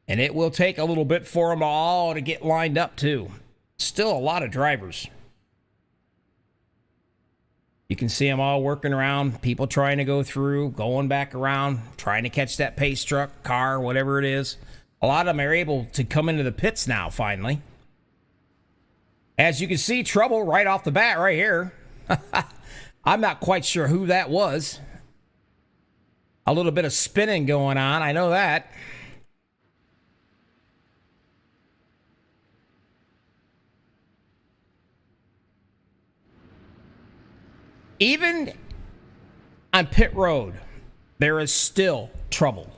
And it will take a little bit for them all to get lined up, too. Still a lot of drivers. You can see them all working around, people trying to go through, going back around, trying to catch that pace truck, car, whatever it is. A lot of them are able to come into the pits now, finally. As you can see, trouble right off the bat right here. I'm not quite sure who that was. A little bit of spinning going on, I know that. Even on pit road, there is still trouble.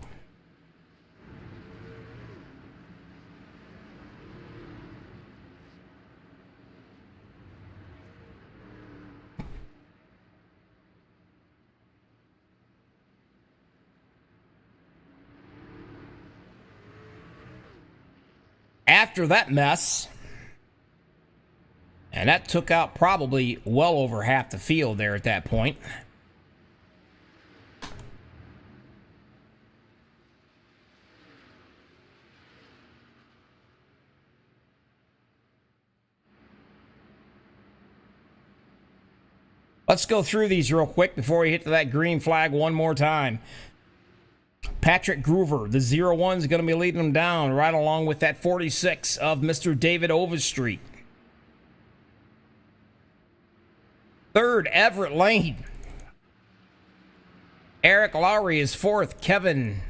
After that mess, and that took out probably well over half the field there at that point. Let's go through these real quick before we hit to that green flag one more time. Patrick Groover, the 01 is going to be leading them down right along with that 46 of Mr. David Overstreet. Third, Everett Lane. Eric Lowry is fourth. Kevin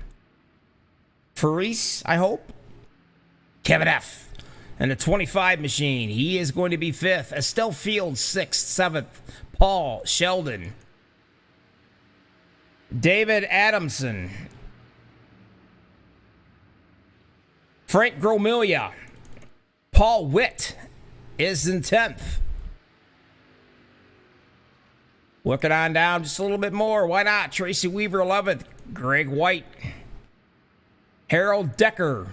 Faris, I hope. Kevin F. And the 25 machine, he is going to be fifth. Estelle Fields, sixth. Seventh, Paul Sheldon. David Adamson. Frank Gromilia. Paul Witt is in 10th. Looking on down just a little bit more. Why not? Tracy Weaver, 11th. Greg White. Harold Decker.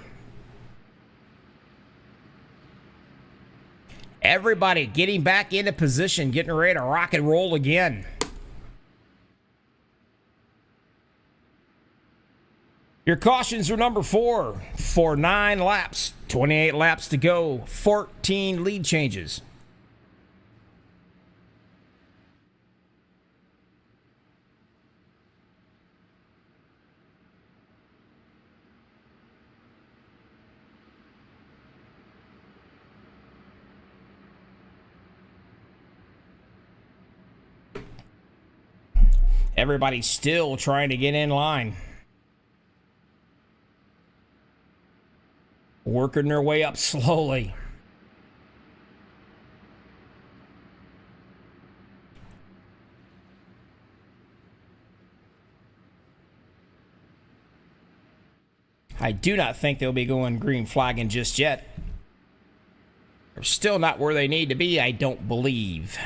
Everybody getting back into position, getting ready to rock and roll again. Your cautions are number 4 for 9 laps. 28 laps to go. 14 lead changes. Everybody's still trying to get in line. Working their way up slowly. I do not think they'll be going green flagging just yet. They're still not where they need to be, I don't believe.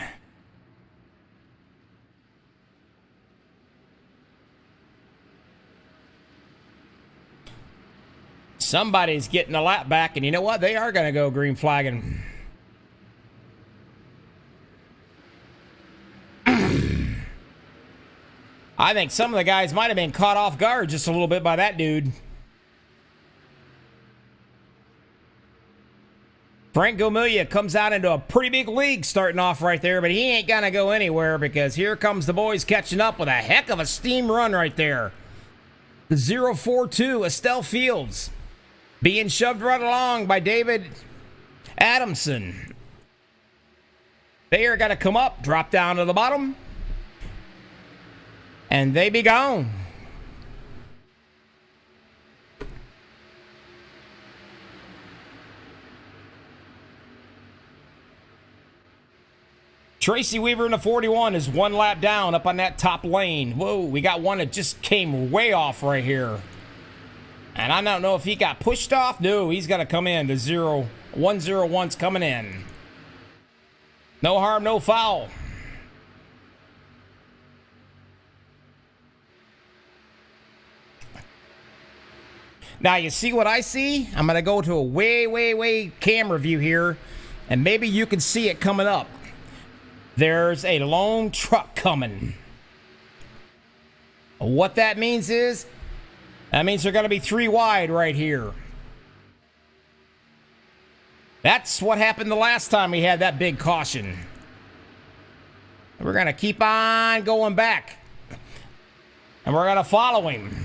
Somebody's getting a lap back, and you know what? They are going to go green flagging. I think some of the guys might have been caught off guard just a little bit by that dude. Frank Gomilia comes out into a pretty big league starting off right there, but he ain't going to go anywhere because here comes the boys catching up with a heck of a steam run right there. The 042, Estelle Fields. Being shoved right along by David Adamson. They are going to come up, drop down to the bottom, and they be gone. Tracy Weaver in the 41 is 1 lap down up on that top lane. Whoa, we got one that just came way off right here. And I don't know if he got pushed off. No, he's got to come in. The 101's coming in. No harm, no foul. Now, you see what I see? I'm going to go to a way camera view here, and maybe you can see it coming up. There's a lone truck coming. What that means is, that means they're going to be 3 wide right here. That's what happened the last time we had that big caution. We're going to keep on going back. And we're going to follow him.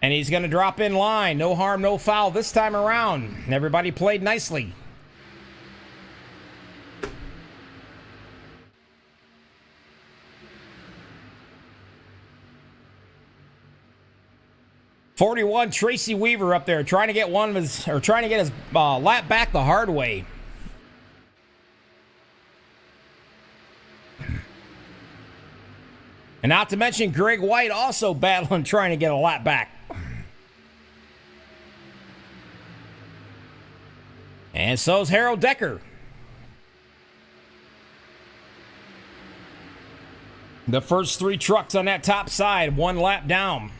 And he's going to drop in line. No harm, no foul this time around. Everybody played nicely. .41 Tracy Weaver up there trying to get his lap back the hard way. And not to mention Greg White also battling trying to get a lap back. And so's Harold Decker. The first 3 trucks on that top side, 1 lap down.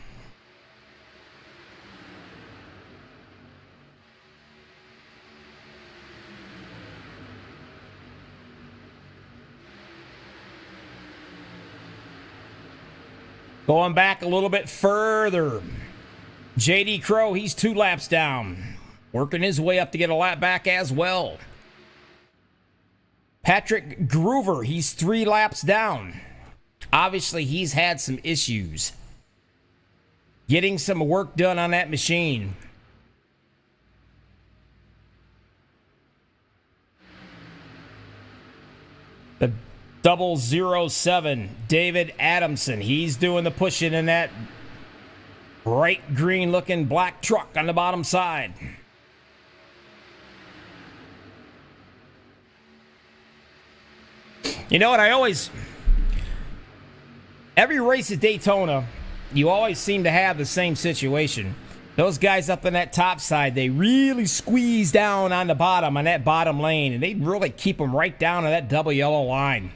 Going back a little bit further. JD Crow, he's 2 laps down. Working his way up to get a lap back as well. Patrick Groover, he's 3 laps down. Obviously, he's had some issues getting some work done on that machine. The 007, David Adamson. He's doing the pushing in that bright green looking black truck on the bottom side. You know what, every race at Daytona, you always seem to have the same situation. Those guys up in that top side, they really squeeze down on the bottom, on that bottom lane, and they really keep them right down to that double yellow line.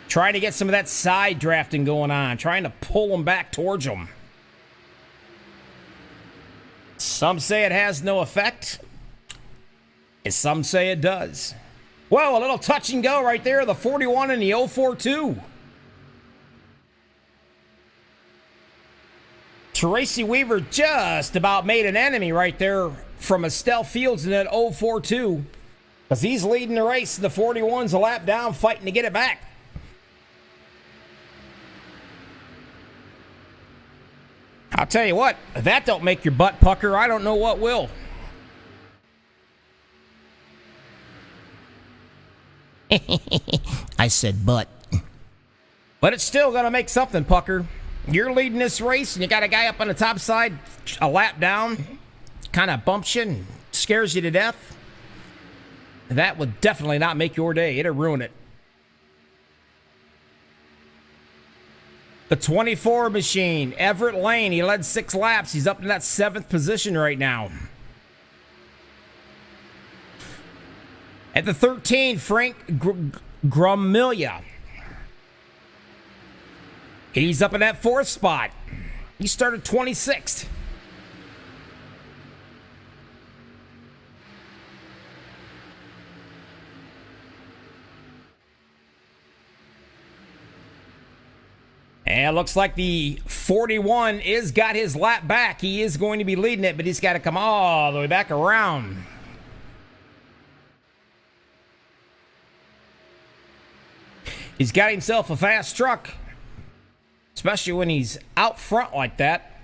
Trying to get some of that side drafting going on, trying to pull them back towards them. Some say it has no effect, and some say it does. Whoa, a little touch and go right there, the 41 and the 042. Tracy Weaver just about made an enemy right there from Estelle Fields in that 042. Because he's leading the race, and the 41's a lap down, fighting to get it back. I'll tell you what, if that don't make your butt pucker, I don't know what will. I said butt. But it's still going to make something pucker. You're leading this race, and you got a guy up on the top side, a lap down, kind of bumps you and scares you to death. That would definitely not make your day. It'll ruin it. The 24 machine, Everett Lane, he led 6 laps. He's up in that 7th position right now. At the 13, Frank Grumilla. He's up in that 4th spot. He started 26th. And it looks like the 41 is got his lap back. He is going to be leading it, but he's got to come all the way back around. He's got himself a fast truck, especially when he's out front like that.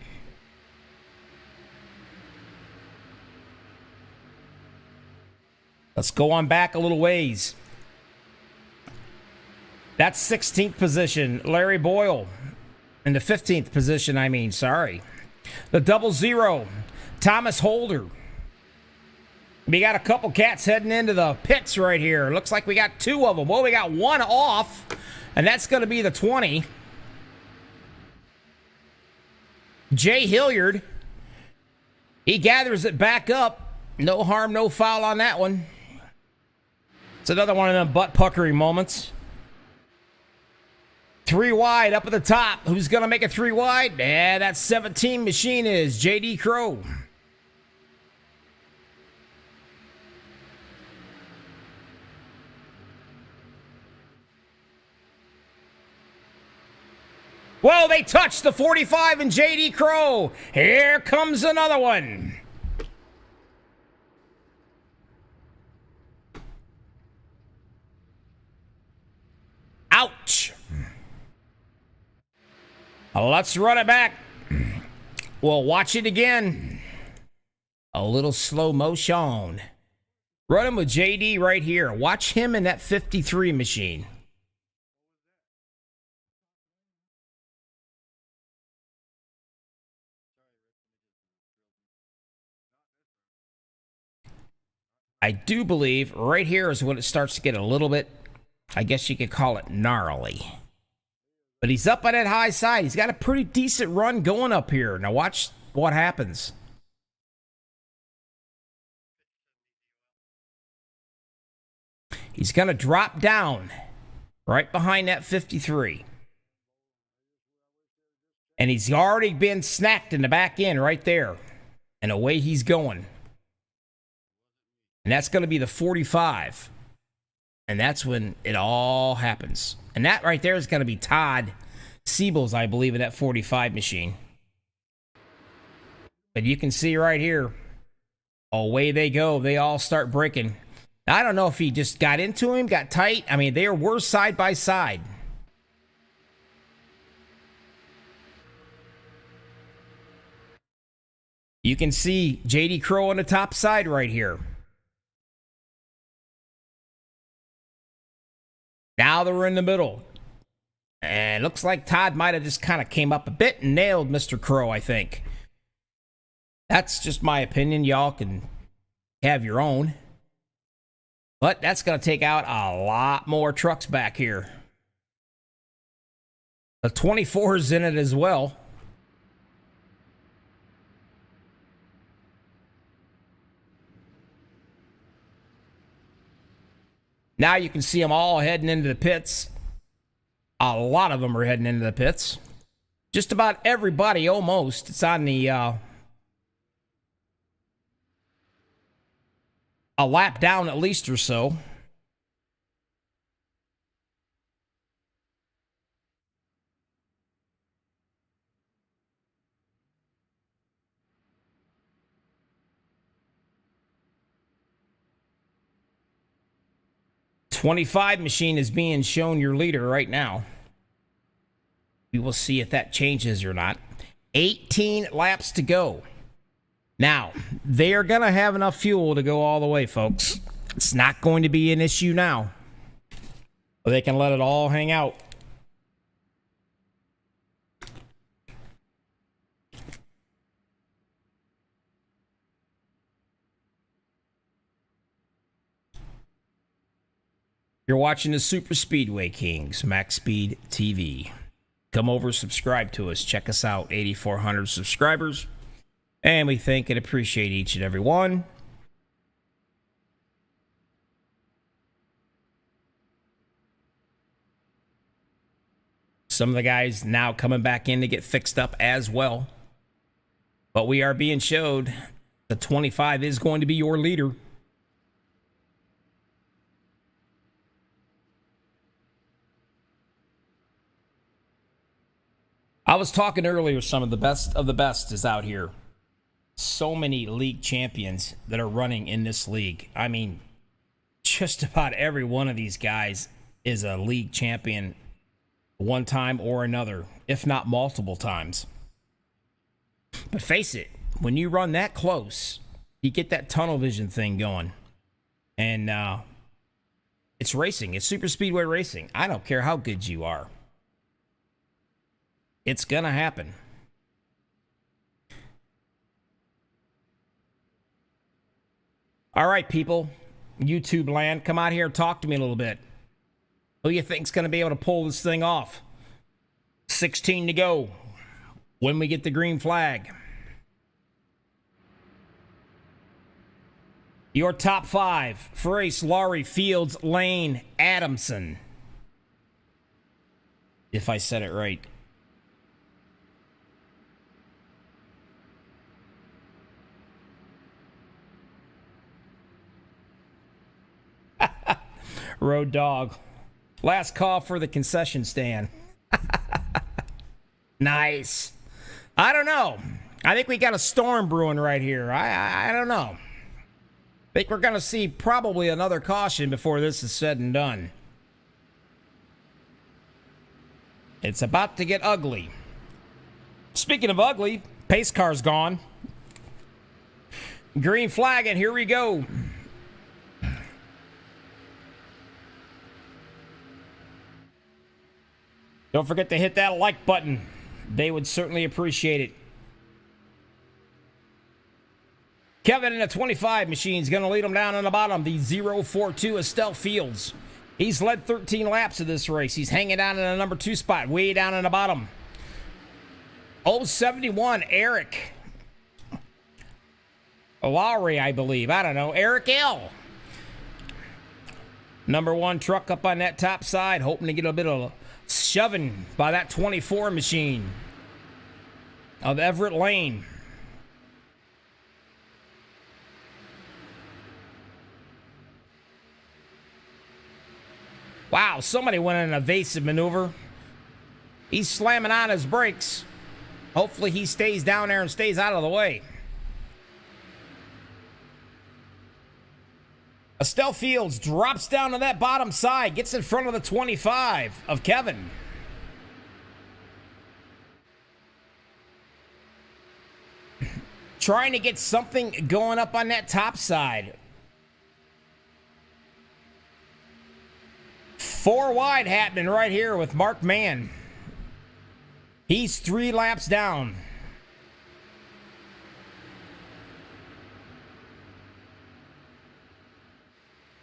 Let's go on back a little ways. That's 16th position, Larry Boyle. In the 15th position, I mean, sorry. The 00, Thomas Holder. We got a couple cats heading into the pits right here. Looks like we got two of them. Well, we got one off, and that's going to be the 20. Jay Hilliard. He gathers it back up. No harm, no foul on that one. It's another one of them butt-puckering moments. 3 wide up at the top. Who's going to make it 3 wide? Yeah, that 17 machine is J.D. Crow. Whoa, they touched the 45 and J.D. Crow. Here comes another one. Ouch. Let's run it back. We'll watch it again. A little slow motion. Run him with JD right here. Watch him in that 53 machine. I do believe right here is when it starts to get a little bit, I guess you could call it gnarly. But he's up on that high side. He's got a pretty decent run going up here. Now watch what happens. He's going to drop down right behind that 53. And he's already been snacked in the back end right there. And away he's going. And that's going to be the 45. And that's when it all happens. And that right there is going to be Todd Siebels, I believe, in that 45 machine. But you can see right here, away they go. They all start breaking. I don't know if he just got into him, got tight. I mean, they were side by side. You can see J.D. Crow on the top side right here. Now they're in the middle. And it looks like Todd might have just kind of came up a bit and nailed Mr. Crow, I think. That's just my opinion. Y'all can have your own. But that's going to take out a lot more trucks back here. The 24 is in it as well. Now you can see them all heading into the pits. A lot of them are heading into the pits. Just about everybody, almost. It's on the a lap down at least or so. .25 machine is being shown your leader right now. We will see if that changes or not. 18 laps to go. Now, they are going to have enough fuel to go all the way, folks. It's not going to be an issue now. They can let it all hang out. You're watching the Super Speedway Kings, Max Speed TV. Come over, subscribe to us. Check us out, 8,400 subscribers. And we thank and appreciate each and every one. Some of the guys now coming back in to get fixed up as well. But we are being showed the 25 is going to be your leader. I was talking earlier, some of the best is out here. So many league champions that are running in this league. I mean, just about every one of these guys is a league champion one time or another, if not multiple times. But face it, when you run that close, you get that tunnel vision thing going. And it's racing. It's super speedway racing. I don't care how good you are. It's going to happen. All right, people. YouTube land, come out here and talk to me a little bit. Who you think's going to be able to pull this thing off? 16 to go when we get the green flag. Your top 5 for race: Laurie, Fields, Lane, Adamson. If I said it right. Road dog. Last call for the concession stand. Nice. I don't know. I think we got a storm brewing right here. I don't know. I think we're going to see probably another caution before this is said and done. It's about to get ugly. Speaking of ugly, pace car's gone. Green flag, and here we go. Don't forget to hit that like button. They would certainly appreciate it. Kevin in a 25 machine is going to lead them down on the bottom. The 042 Estelle Fields. He's led 13 laps of this race. He's hanging down in the number 2 spot, way down in the bottom. 071 Eric Lowry, I believe. I don't know. Eric L. Number 1 truck up on that top side, hoping to get a bit of shoving by that 24 machine of Everett Lane. Wow, somebody went in an evasive maneuver. He's slamming on his brakes. Hopefully he stays down there and stays out of the way. Estelle Fields drops down to that bottom side, gets in front of the 25 of Kevin. Trying to get something going up on that top side. 4 wide happening right here with Mark Mann. He's 3 laps down.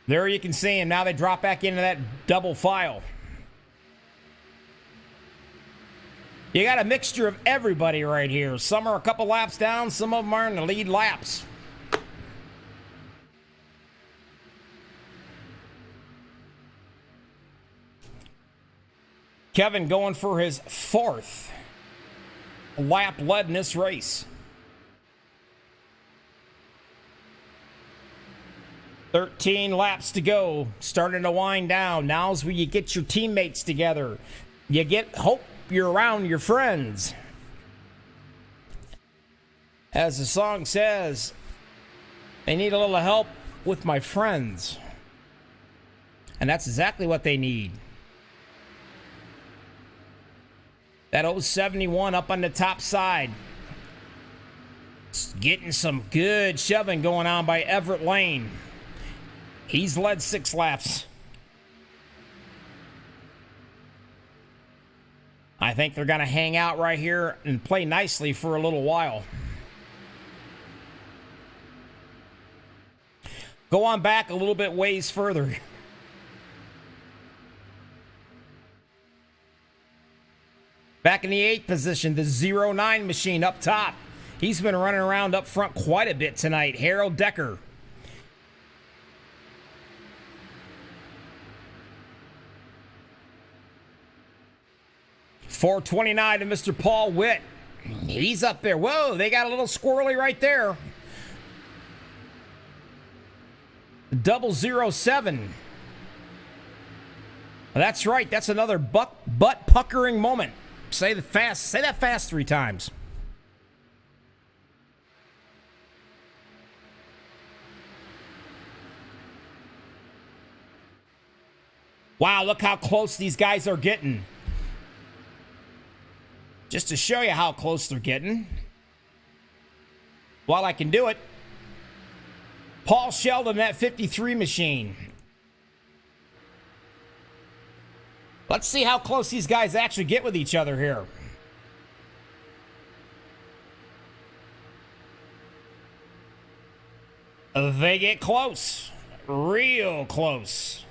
There you can see him. Now they drop back into that double file. You got a mixture of everybody right here. Some are a couple laps down. Some of them are in the lead laps. Kevin going for his 4th lap led in this race. 13 laps to go. Starting to wind down. Now's where you get your teammates together. You hope you're around your friends. As the song says, they need a little help with my friends. And that's exactly what they need. That 071 up on the top side. It's getting some good shoving going on by Everett Lane. He's led 6 laps. I think they're going to hang out right here and play nicely for a little while. Go on back a little bit ways further. Back in the 8th position, the 09 machine up top. He's been running around up front quite a bit tonight. Harold Decker. .429 to Mr. Paul Witt. He's up there. Whoa, they got a little squirrely right there. 007. That's right. That's another butt puckering moment. Say that fast 3 times. Wow, look how close these guys are getting. Just to show you how close they're getting, while I can do it, Paul Sheldon, that 53 machine. Let's see how close these guys actually get with each other here. They get close. Real close.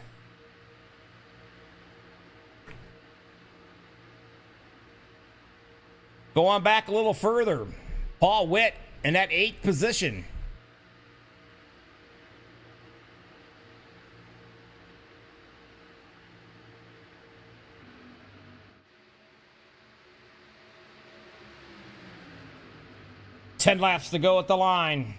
Go on back a little further. Paul Witt in that 8th position. Ten laps to go at the line.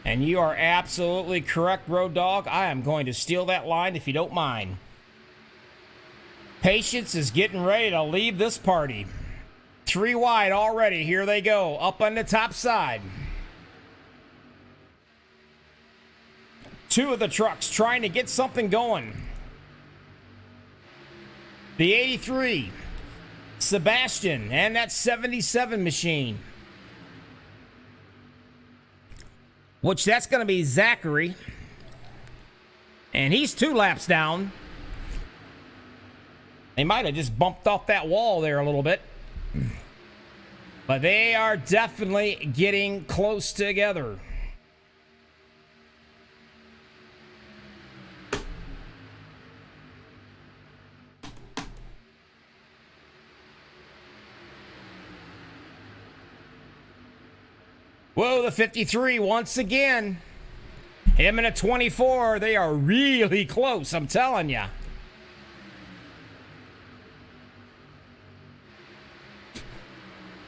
And you are absolutely correct, Road Dogg. I am going to steal that line if you don't mind. Patience is getting ready to leave this party. 3 wide already. Here they go. Up on the top side. 2 of the trucks trying to get something going. The 83. Sebastian and that 77 machine. Which that's going to be Zachary. And he's 2 laps down. They might have just bumped off that wall there a little bit. But they are definitely getting close together. Whoa, the 53 once again. Him and a 24. They are really close, I'm telling you.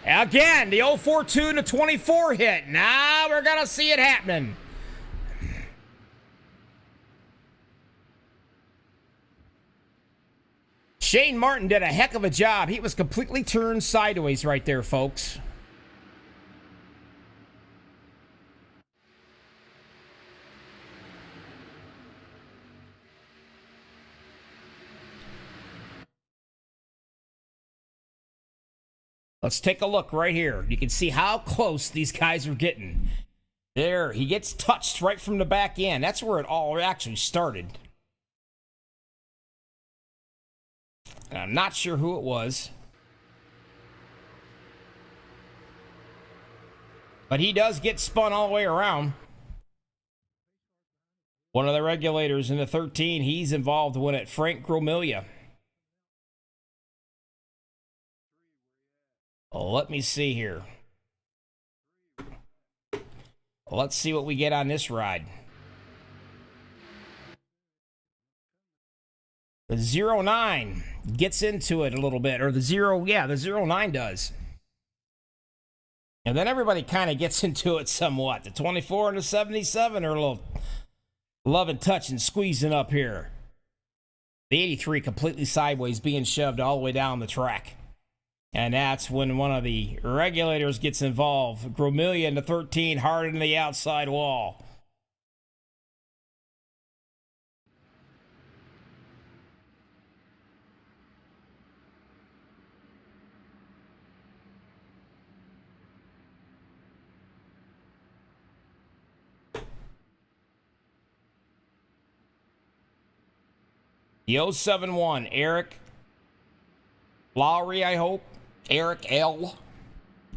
Again, the 042 and the 24 hit. Now we're going to see it happening. Shane Martin did a heck of a job. He was completely turned sideways right there, folks. Let's take a look right here. You can see how close these guys are getting. There, he gets touched right from the back end. That's where it all actually started. And I'm not sure who it was. But he does get spun all the way around. One of the regulators in the 13, he's involved with it, Frank Gromilia. Let me see here. Let's see what we get on this ride. The 09 gets into it a little bit, or the 09 does. And then everybody kind of gets into it somewhat. The 24 and the 77 are a little loving, touching, squeezing up here. The 83 completely sideways, being shoved all the way down the track. And that's when one of the regulators gets involved. Gromilia in the 13, hard into the outside wall. The 071, Eric Lowry, I hope. Eric L.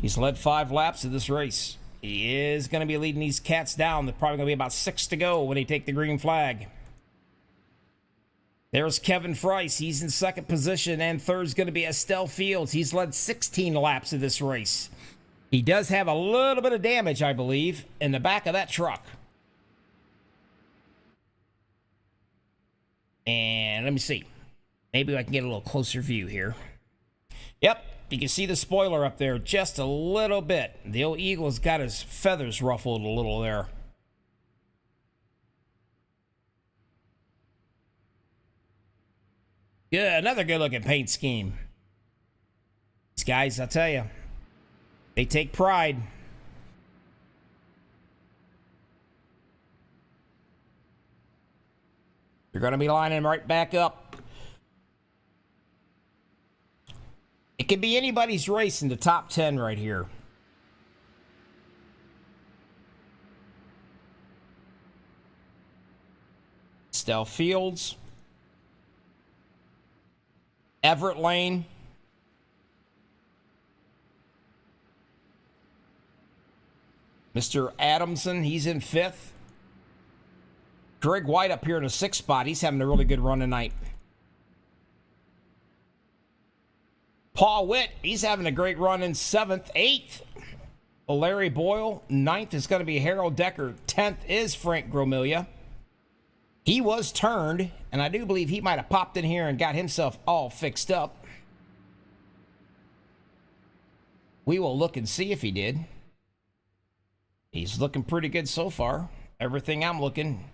He's led 5 laps of this race. He is going to be leading these cats down. They're probably going to be about 6 to go when they take the green flag. There's Kevin Friess. He's in 2nd position, and 3rd's going to be Estelle Fields. He's led 16 laps of this race. He does have a little bit of damage, I believe, in the back of that truck. And let me see. Maybe I can get a little closer view here. Yep. You can see the spoiler up there just a little bit. The old Eagle's got his feathers ruffled a little there. Yeah, another good-looking paint scheme. These guys, I'll tell you, they take pride. You're going to be lining right back up. It could be anybody's race in the top 10 right here. Estelle Fields. Everett Lane. Mr. Adamson, he's in 5th. Greg White up here in the 6th spot. He's having a really good run tonight. Paul Witt, he's having a great run in 7th. 8th, Larry Boyle. 9th is going to be Harold Decker. 10th is Frank Gromilia. He was turned, and I do believe he might have popped in here and got himself all fixed up. We will look and see if he did. He's looking pretty good so far. Everything I'm looking,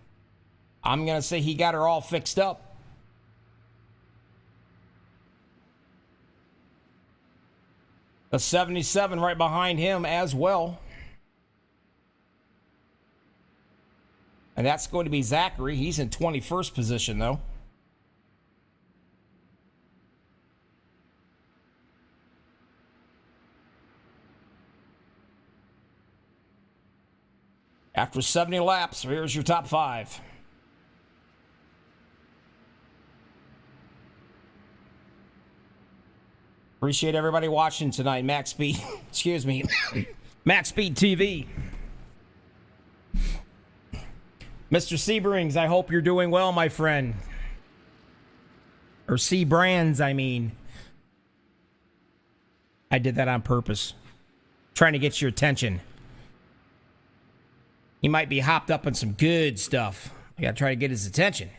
I'm going to say he got her all fixed up. A 77 right behind him as well. And that's going to be Zachary. He's in 21st position, though. After 70 laps, here's your top 5. Appreciate everybody watching tonight. Max Speed, excuse me, MaxspeedTV. Mr. Seabrings, I hope you're doing well, my friend. Or Seabrands, I mean. I did that on purpose. Trying to get your attention. He might be hopped up on some good stuff. I gotta try to get his attention.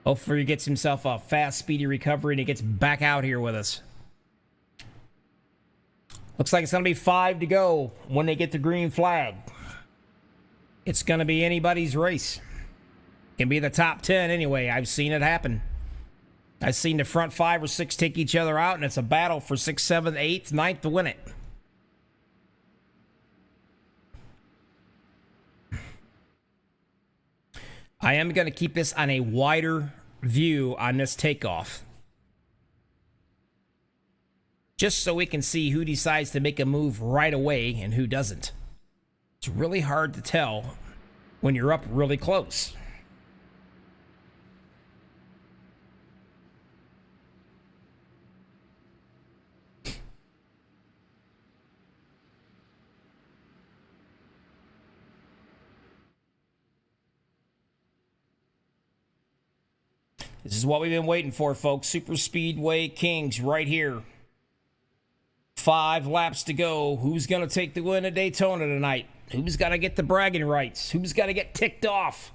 Hopefully he gets himself a fast, speedy recovery and he gets back out here with us. Looks like it's going to be 5 to go when they get the green flag. It's going to be anybody's race. Can be the top 10 anyway. I've seen it happen. I've seen the front 5 or 6 take each other out, and it's a battle for 6th, 7th, 8th, 9th to win it. I am going to keep this on a wider view on this takeoff. Just so we can see who decides to make a move right away and who doesn't. It's really hard to tell when you're up really close. This is what we've been waiting for, folks. Super Speedway Kings right here. 5 laps to go. Who's going to take the win at Daytona tonight? Who's got to get the bragging rights? Who's got to get ticked off?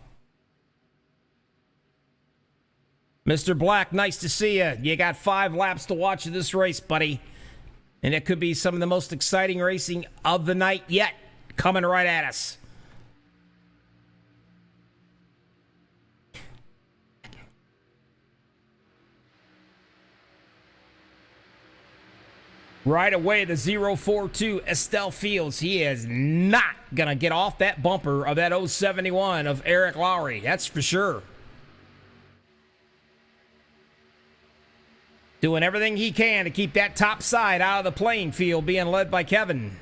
Mr. Black, nice to see you. You got 5 laps to watch of this race, buddy. And it could be some of the most exciting racing of the night yet coming right at us. Right away, the 042 Estelle Fields. He is not going to get off that bumper of that 071 of Eric Lowry. That's for sure. Doing everything he can to keep that top side out of the playing field, being led by Kevin.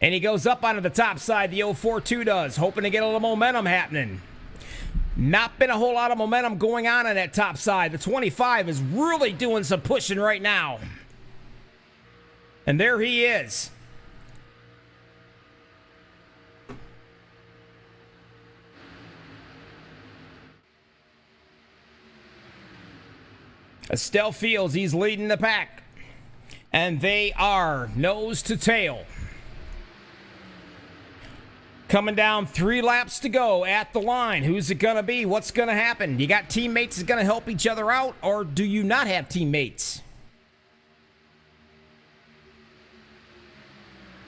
And he goes up onto the top side, the 042 does, hoping to get a little momentum happening. Not been a whole lot of momentum going on that top side. The 25 is really doing some pushing right now. And there he is. Estelle Fields, he's leading the pack. And they are nose to tail. Coming down 3 laps to go at the line. Who's it going to be? What's going to happen? You got teammates that's going to help each other out, or do you not have teammates?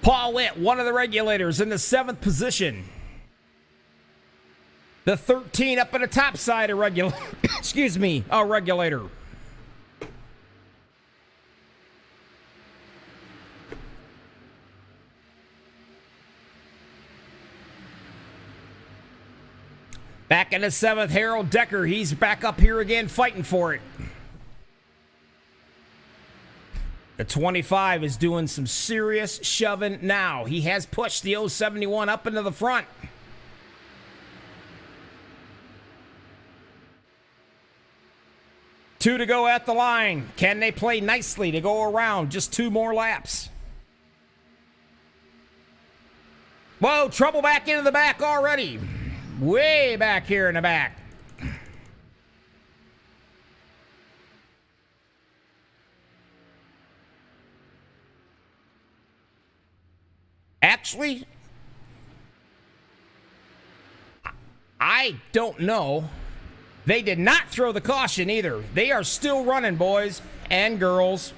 Paul Witt, one of the regulators, in the 7th position. The 13 up at the top side of excuse me, a regulator. Back in the 7th, Harold Decker. He's back up here again fighting for it. The 25 is doing some serious shoving now. He has pushed the 071 up into the front. Two to go at the line. Can they play nicely to go around? Just 2 more laps. Whoa, trouble back into the back already. Way back here in the back. Actually, I don't know. They did not throw the caution either. They are still running, boys and girls.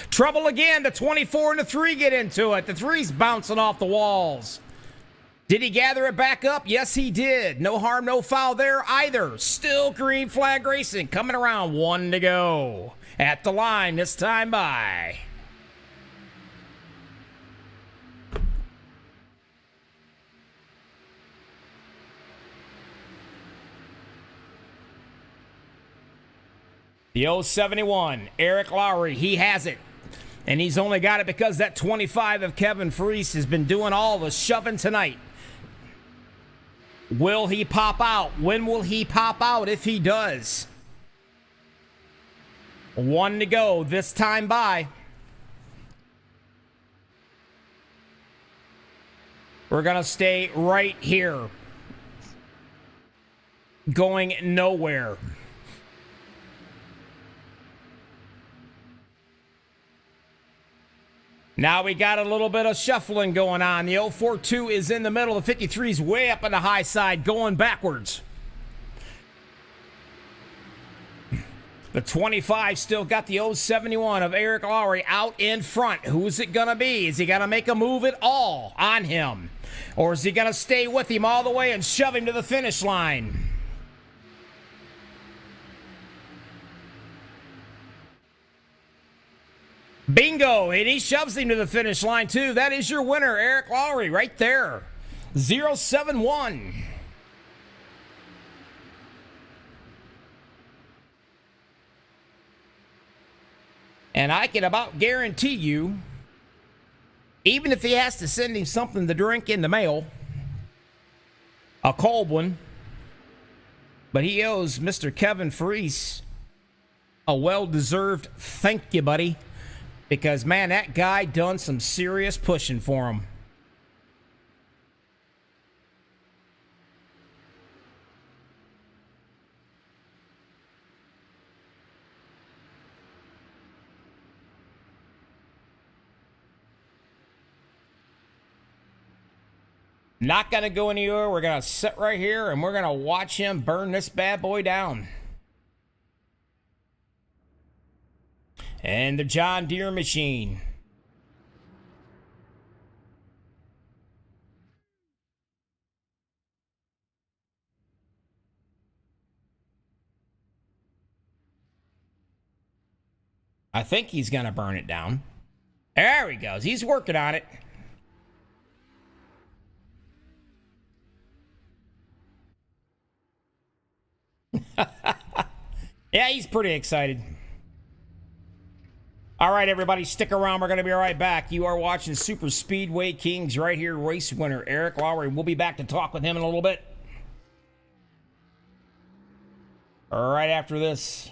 Trouble again. The 24 and the 3 get into it. The 3's bouncing off the walls. Did he gather it back up? Yes, he did. No harm, no foul there either. Still green flag racing. Coming around. 1 to go. At the line this time by. The 071, Eric Lowry, he has it. And he's only got it because that 25 of Kevin Freese has been doing all the shoving tonight. Will he pop out? When will he pop out if he does? 1 to go this time by. We're going to stay right here. Going nowhere. Now we got a little bit of shuffling going on. The 042 is in the middle. The 53 is way up on the high side, going backwards. The 25 still got the 071 of Eric Lowry out in front. Who's it going to be? Is he going to make a move at all on him? Or is he going to stay with him all the way and shove him to the finish line? Bingo, and he shoves him to the finish line too. That is your winner, Eric Lowry, right there. 071. And I can about guarantee you, even if he has to send him something to drink in the mail, a cold one, but he owes Mr. Kevin Freese a well-deserved thank you, buddy. Because, man, that guy done some serious pushing for him. Not going to go anywhere. We're going to sit right here, and we're going to watch him burn this bad boy down. And the John Deere machine. I think he's going to burn it down. There he goes. He's working on it. Yeah, he's pretty excited. All right, everybody, stick around. We're going to be right back. You are watching Super Speedway Kings right here. Race winner Eric Lowry. We'll be back to talk with him in a little bit. Right after this.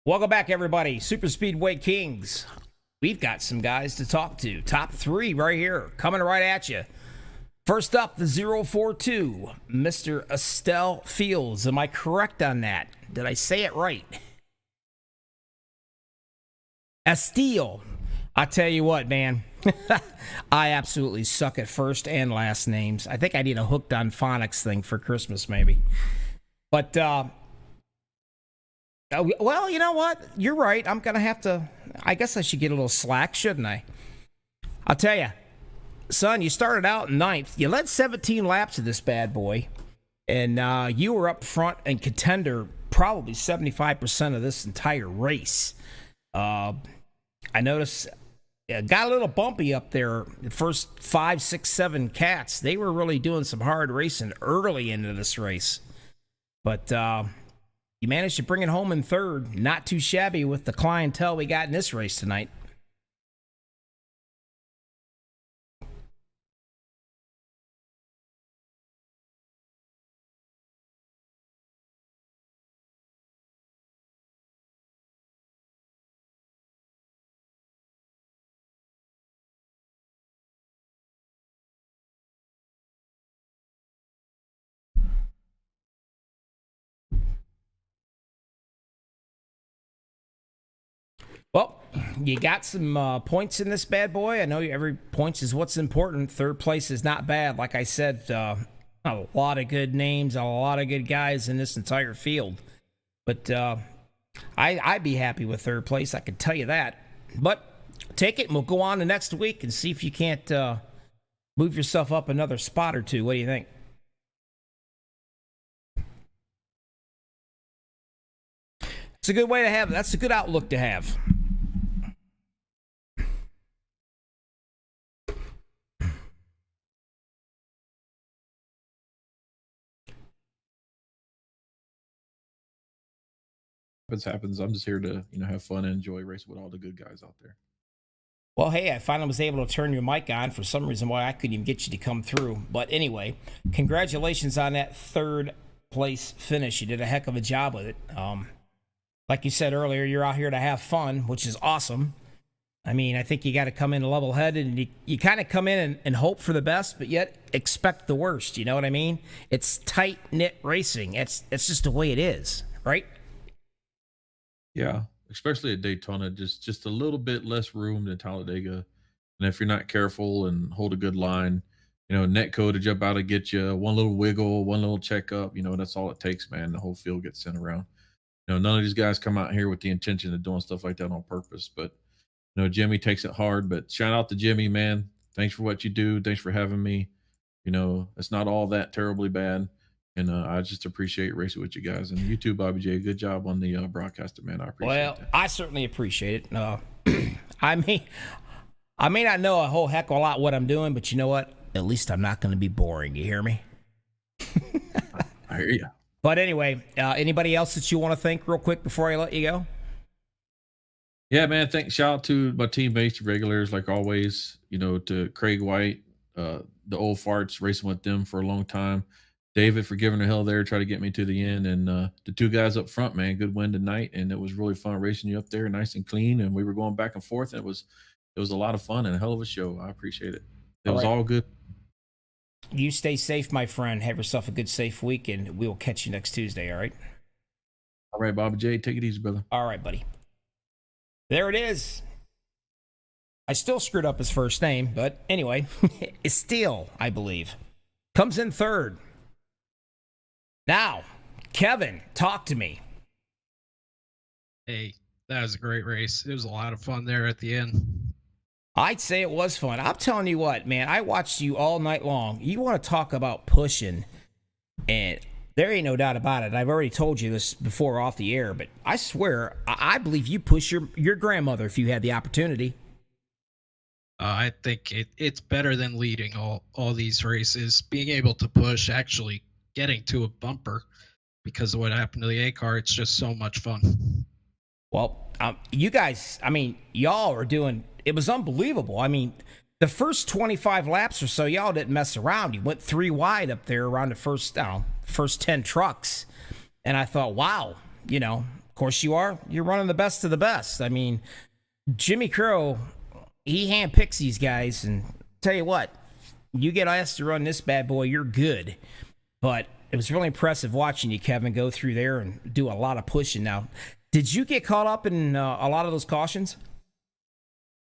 Welcome back, everybody. Super Speedway Kings. We've got some guys to talk to. Top 3 right here, coming right at you. First up, the 042, Mr. Estelle Fields. Am I correct on that? Did I say it right? Estelle. I tell you what, man. I absolutely suck at first and last names. I think I need a hooked on phonics thing for Christmas, maybe. But, well, you know what? You're right. I'm going to have to, I guess I should get a little slack, shouldn't I? I'll tell you, son, you started out in 9th. You led 17 laps of this bad boy. And you were up front and contender probably 75% of this entire race. I noticed it got a little bumpy up there. The first 5, 6, 7 cats, they were really doing some hard racing early into this race. But you managed to bring it home in 3rd. Not too shabby with the clientele we got in this race tonight. Well, you got some points in this bad boy. I know every points is what's important. 3rd place is not bad. Like I said, a lot of good names, a lot of good guys in this entire field. But I'd be happy with 3rd place. I can tell you that. But take it, and we'll go on to next week and see if you can't move yourself up another spot or 2. What do you think? It's a good way to have. That's a good outlook to have. Happens. I'm just here to, have fun and enjoy racing with all the good guys out there. Well, hey, I finally was able to turn your mic on. For some reason why I couldn't even get you to come through. But anyway, congratulations on that 3rd place finish. You did a heck of a job with it. Like you said earlier, you're out here to have fun, which is awesome. I mean, I think you got to come in level-headed, and you kind of come in and hope for the best, but yet expect the worst. You know what I mean? It's tight-knit racing. It's just the way it is, right? Yeah, especially at Daytona, just a little bit less room than Talladega. And if you're not careful and hold a good line, Netco to jump out and get you one little wiggle, one little checkup, that's all it takes, man. The whole field gets sent around. None of these guys come out here with the intention of doing stuff like that on purpose. But, Jimmy takes it hard. But shout out to Jimmy, man. Thanks for what you do. Thanks for having me. It's not all that terribly bad. And I just appreciate racing with you guys. And you too, Bobby J. Good job on the broadcaster, man. I appreciate it. Well, I certainly appreciate it. I may not know a whole heck of a lot what I'm doing, but you know what? At least I'm not going to be boring. You hear me? I hear you. But anyway, anybody else that you want to thank real quick before I let you go? Yeah, man. Shout out to my teammates, regulars, like always, to Craig White, the old farts, racing with them for a long time. David for giving the hell there, try to get me to the end. And the 2 guys up front, man, good win tonight. And it was really fun racing you up there, nice and clean. And we were going back and forth. And it was a lot of fun and a hell of a show. I appreciate it. It was all good. You stay safe, my friend. Have yourself a good, safe week, and we will catch you next Tuesday, all right? All right, Bobby J. Take it easy, brother. All right, buddy. There it is. I still screwed up his first name, but anyway, Estelle, I believe, comes in 3rd. Now, Kevin, talk to me. Hey, that was a great race. It was a lot of fun there at the end. I'd say it was fun. I'm telling you what, man, I watched you all night long. You want to talk about pushing, and there ain't no doubt about it. I've already told you this before off the air, but I swear, I believe you push your grandmother if you had the opportunity. I think it's better than leading all these races. Being able to push, actually getting to a bumper because of what happened to the A car, it's just so much fun. Well, you guys, I mean, y'all are doing, it was unbelievable. I mean, the first 25 laps or so, y'all didn't mess around. You went 3 wide up there around the first 10 trucks. And I thought, wow, of course you are. You're running the best of the best. I mean, Jimmy Crow, he handpicks these guys, and tell you what, you get asked to run this bad boy, you're good. But it was really impressive watching you, Kevin, go through there and do a lot of pushing. Now, did you get caught up in a lot of those cautions?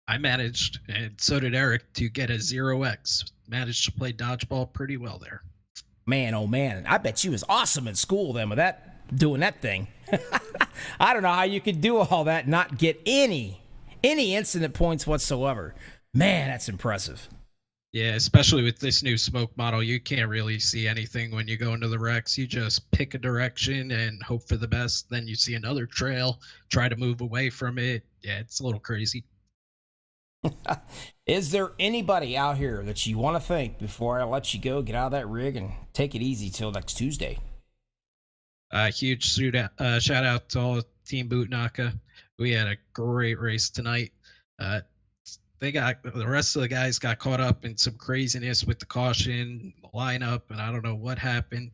I managed, and so did Eric, to get a 0x. Managed to play dodgeball pretty well there. Man, oh man, I bet you was awesome in school then with that, doing that thing. I don't know how you could do all that and not get any incident points whatsoever. Man, that's impressive. Yeah, especially with this new smoke model, you can't really see anything when you go into the wrecks. You just pick a direction and hope for the best. Then you see another trail, try to move away from it. Yeah, it's a little crazy. Is there anybody out here that you want to thank before I let you go, get out of that rig, and take it easy till next Tuesday? Huge shout out to all Team Bootnaka. We had a great race tonight. The rest of the guys got caught up in some craziness with the caution lineup, and I don't know what happened.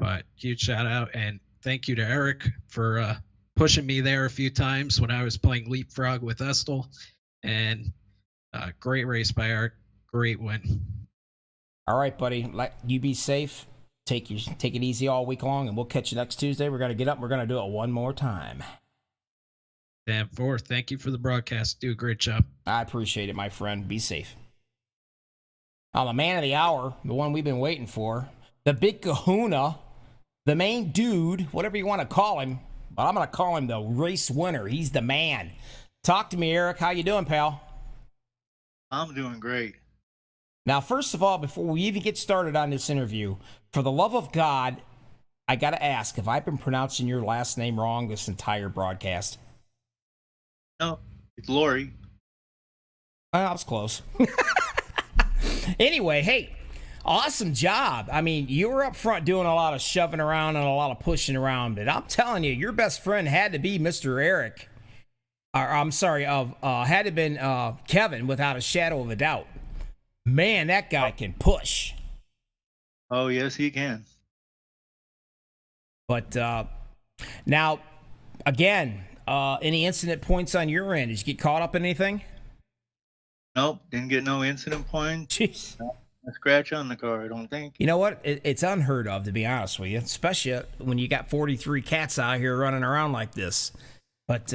But huge shout out and thank you to Eric for pushing me there a few times when I was playing Leapfrog with Estel. And great race by Eric. Great win. All right, buddy. You be safe. Take it easy all week long, and we'll catch you next Tuesday. We're going to get up. We're going to do it one more time. Dan Forth, thank you for the broadcast. Do a great job. I appreciate it, my friend. Be safe. The man of the hour, the one we've been waiting for, the big kahuna, the main dude, whatever you want to call him, but I'm going to call him the race winner. He's the man. Talk to me, Eric. How you doing, pal? I'm doing great. Now, first of all, before we even get started on this interview, for the love of God, I got to ask, have I been pronouncing your last name wrong this entire broadcast? No, it's Lori. I was close. Anyway, hey, awesome job. I mean, you were up front doing a lot of shoving around and a lot of pushing around, but I'm telling you, your best friend had to be Mr. Eric. Had to have been Kevin, without a shadow of a doubt. Man, that guy can push. Oh, yes, he can. But now, again, any incident points on your end? Did you get caught up in anything? Nope, didn't get no incident points. Jeez. A scratch on the car, I don't think. You know what? It's unheard of, to be honest with you, especially when you got 43 cats out here running around like this. But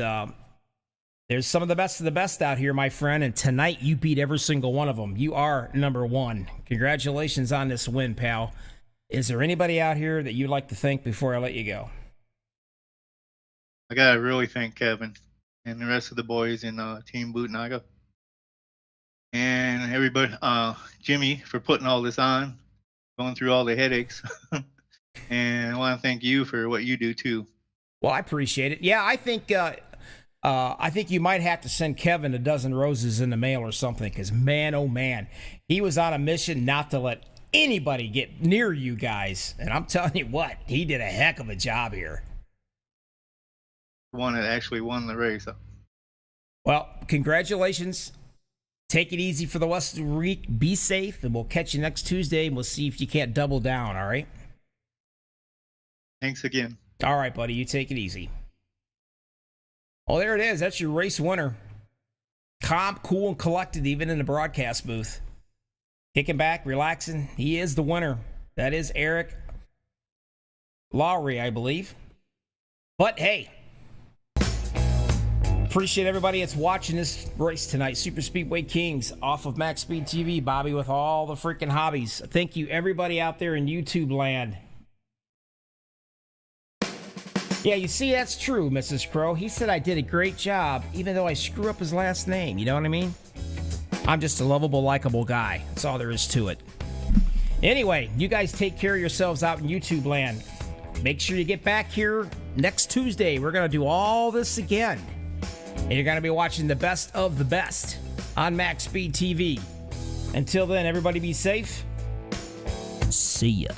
there's some of the best out here, my friend, and tonight you beat every single one of them. You are number one. Congratulations on this win, pal. Is there anybody out here that you'd like to thank before I let you go? I gotta really thank Kevin and the rest of the boys in Team Bootnaga. And everybody, Jimmy, for putting all this on, going through all the headaches. And I want to thank you for what you do, too. Well, I appreciate it. Yeah, I think you might have to send Kevin a dozen roses in the mail or something, because, man, oh, man, he was on a mission not to let anybody get near you guys. And I'm telling you what, he did a heck of a job here. The one that actually won the race. Well, congratulations. Take it easy for the rest of the week. Be safe, and we'll catch you next Tuesday, and we'll see if you can't double down, all right? Thanks again. All right, buddy. You take it easy. Oh, there it is. That's your race winner. Calm, cool, and collected, even in the broadcast booth. Kicking back, relaxing. He is the winner. That is Eric Lowry, I believe. But, hey, appreciate everybody that's watching this race tonight. Super Speedway Kings off of Max Speed TV. Bobby with all the freaking hobbies. Thank you, everybody out there in YouTube land. Yeah, you see, that's true, Mrs. Crow. He said I did a great job, even though I screw up his last name. You know what I mean? I'm just a lovable, likable guy. That's all there is to it. Anyway, you guys take care of yourselves out in YouTube land. Make sure you get back here next Tuesday. We're going to do all this again. And you're going to be watching the best of the best on Max Speed TV. Until then, everybody be safe. See ya.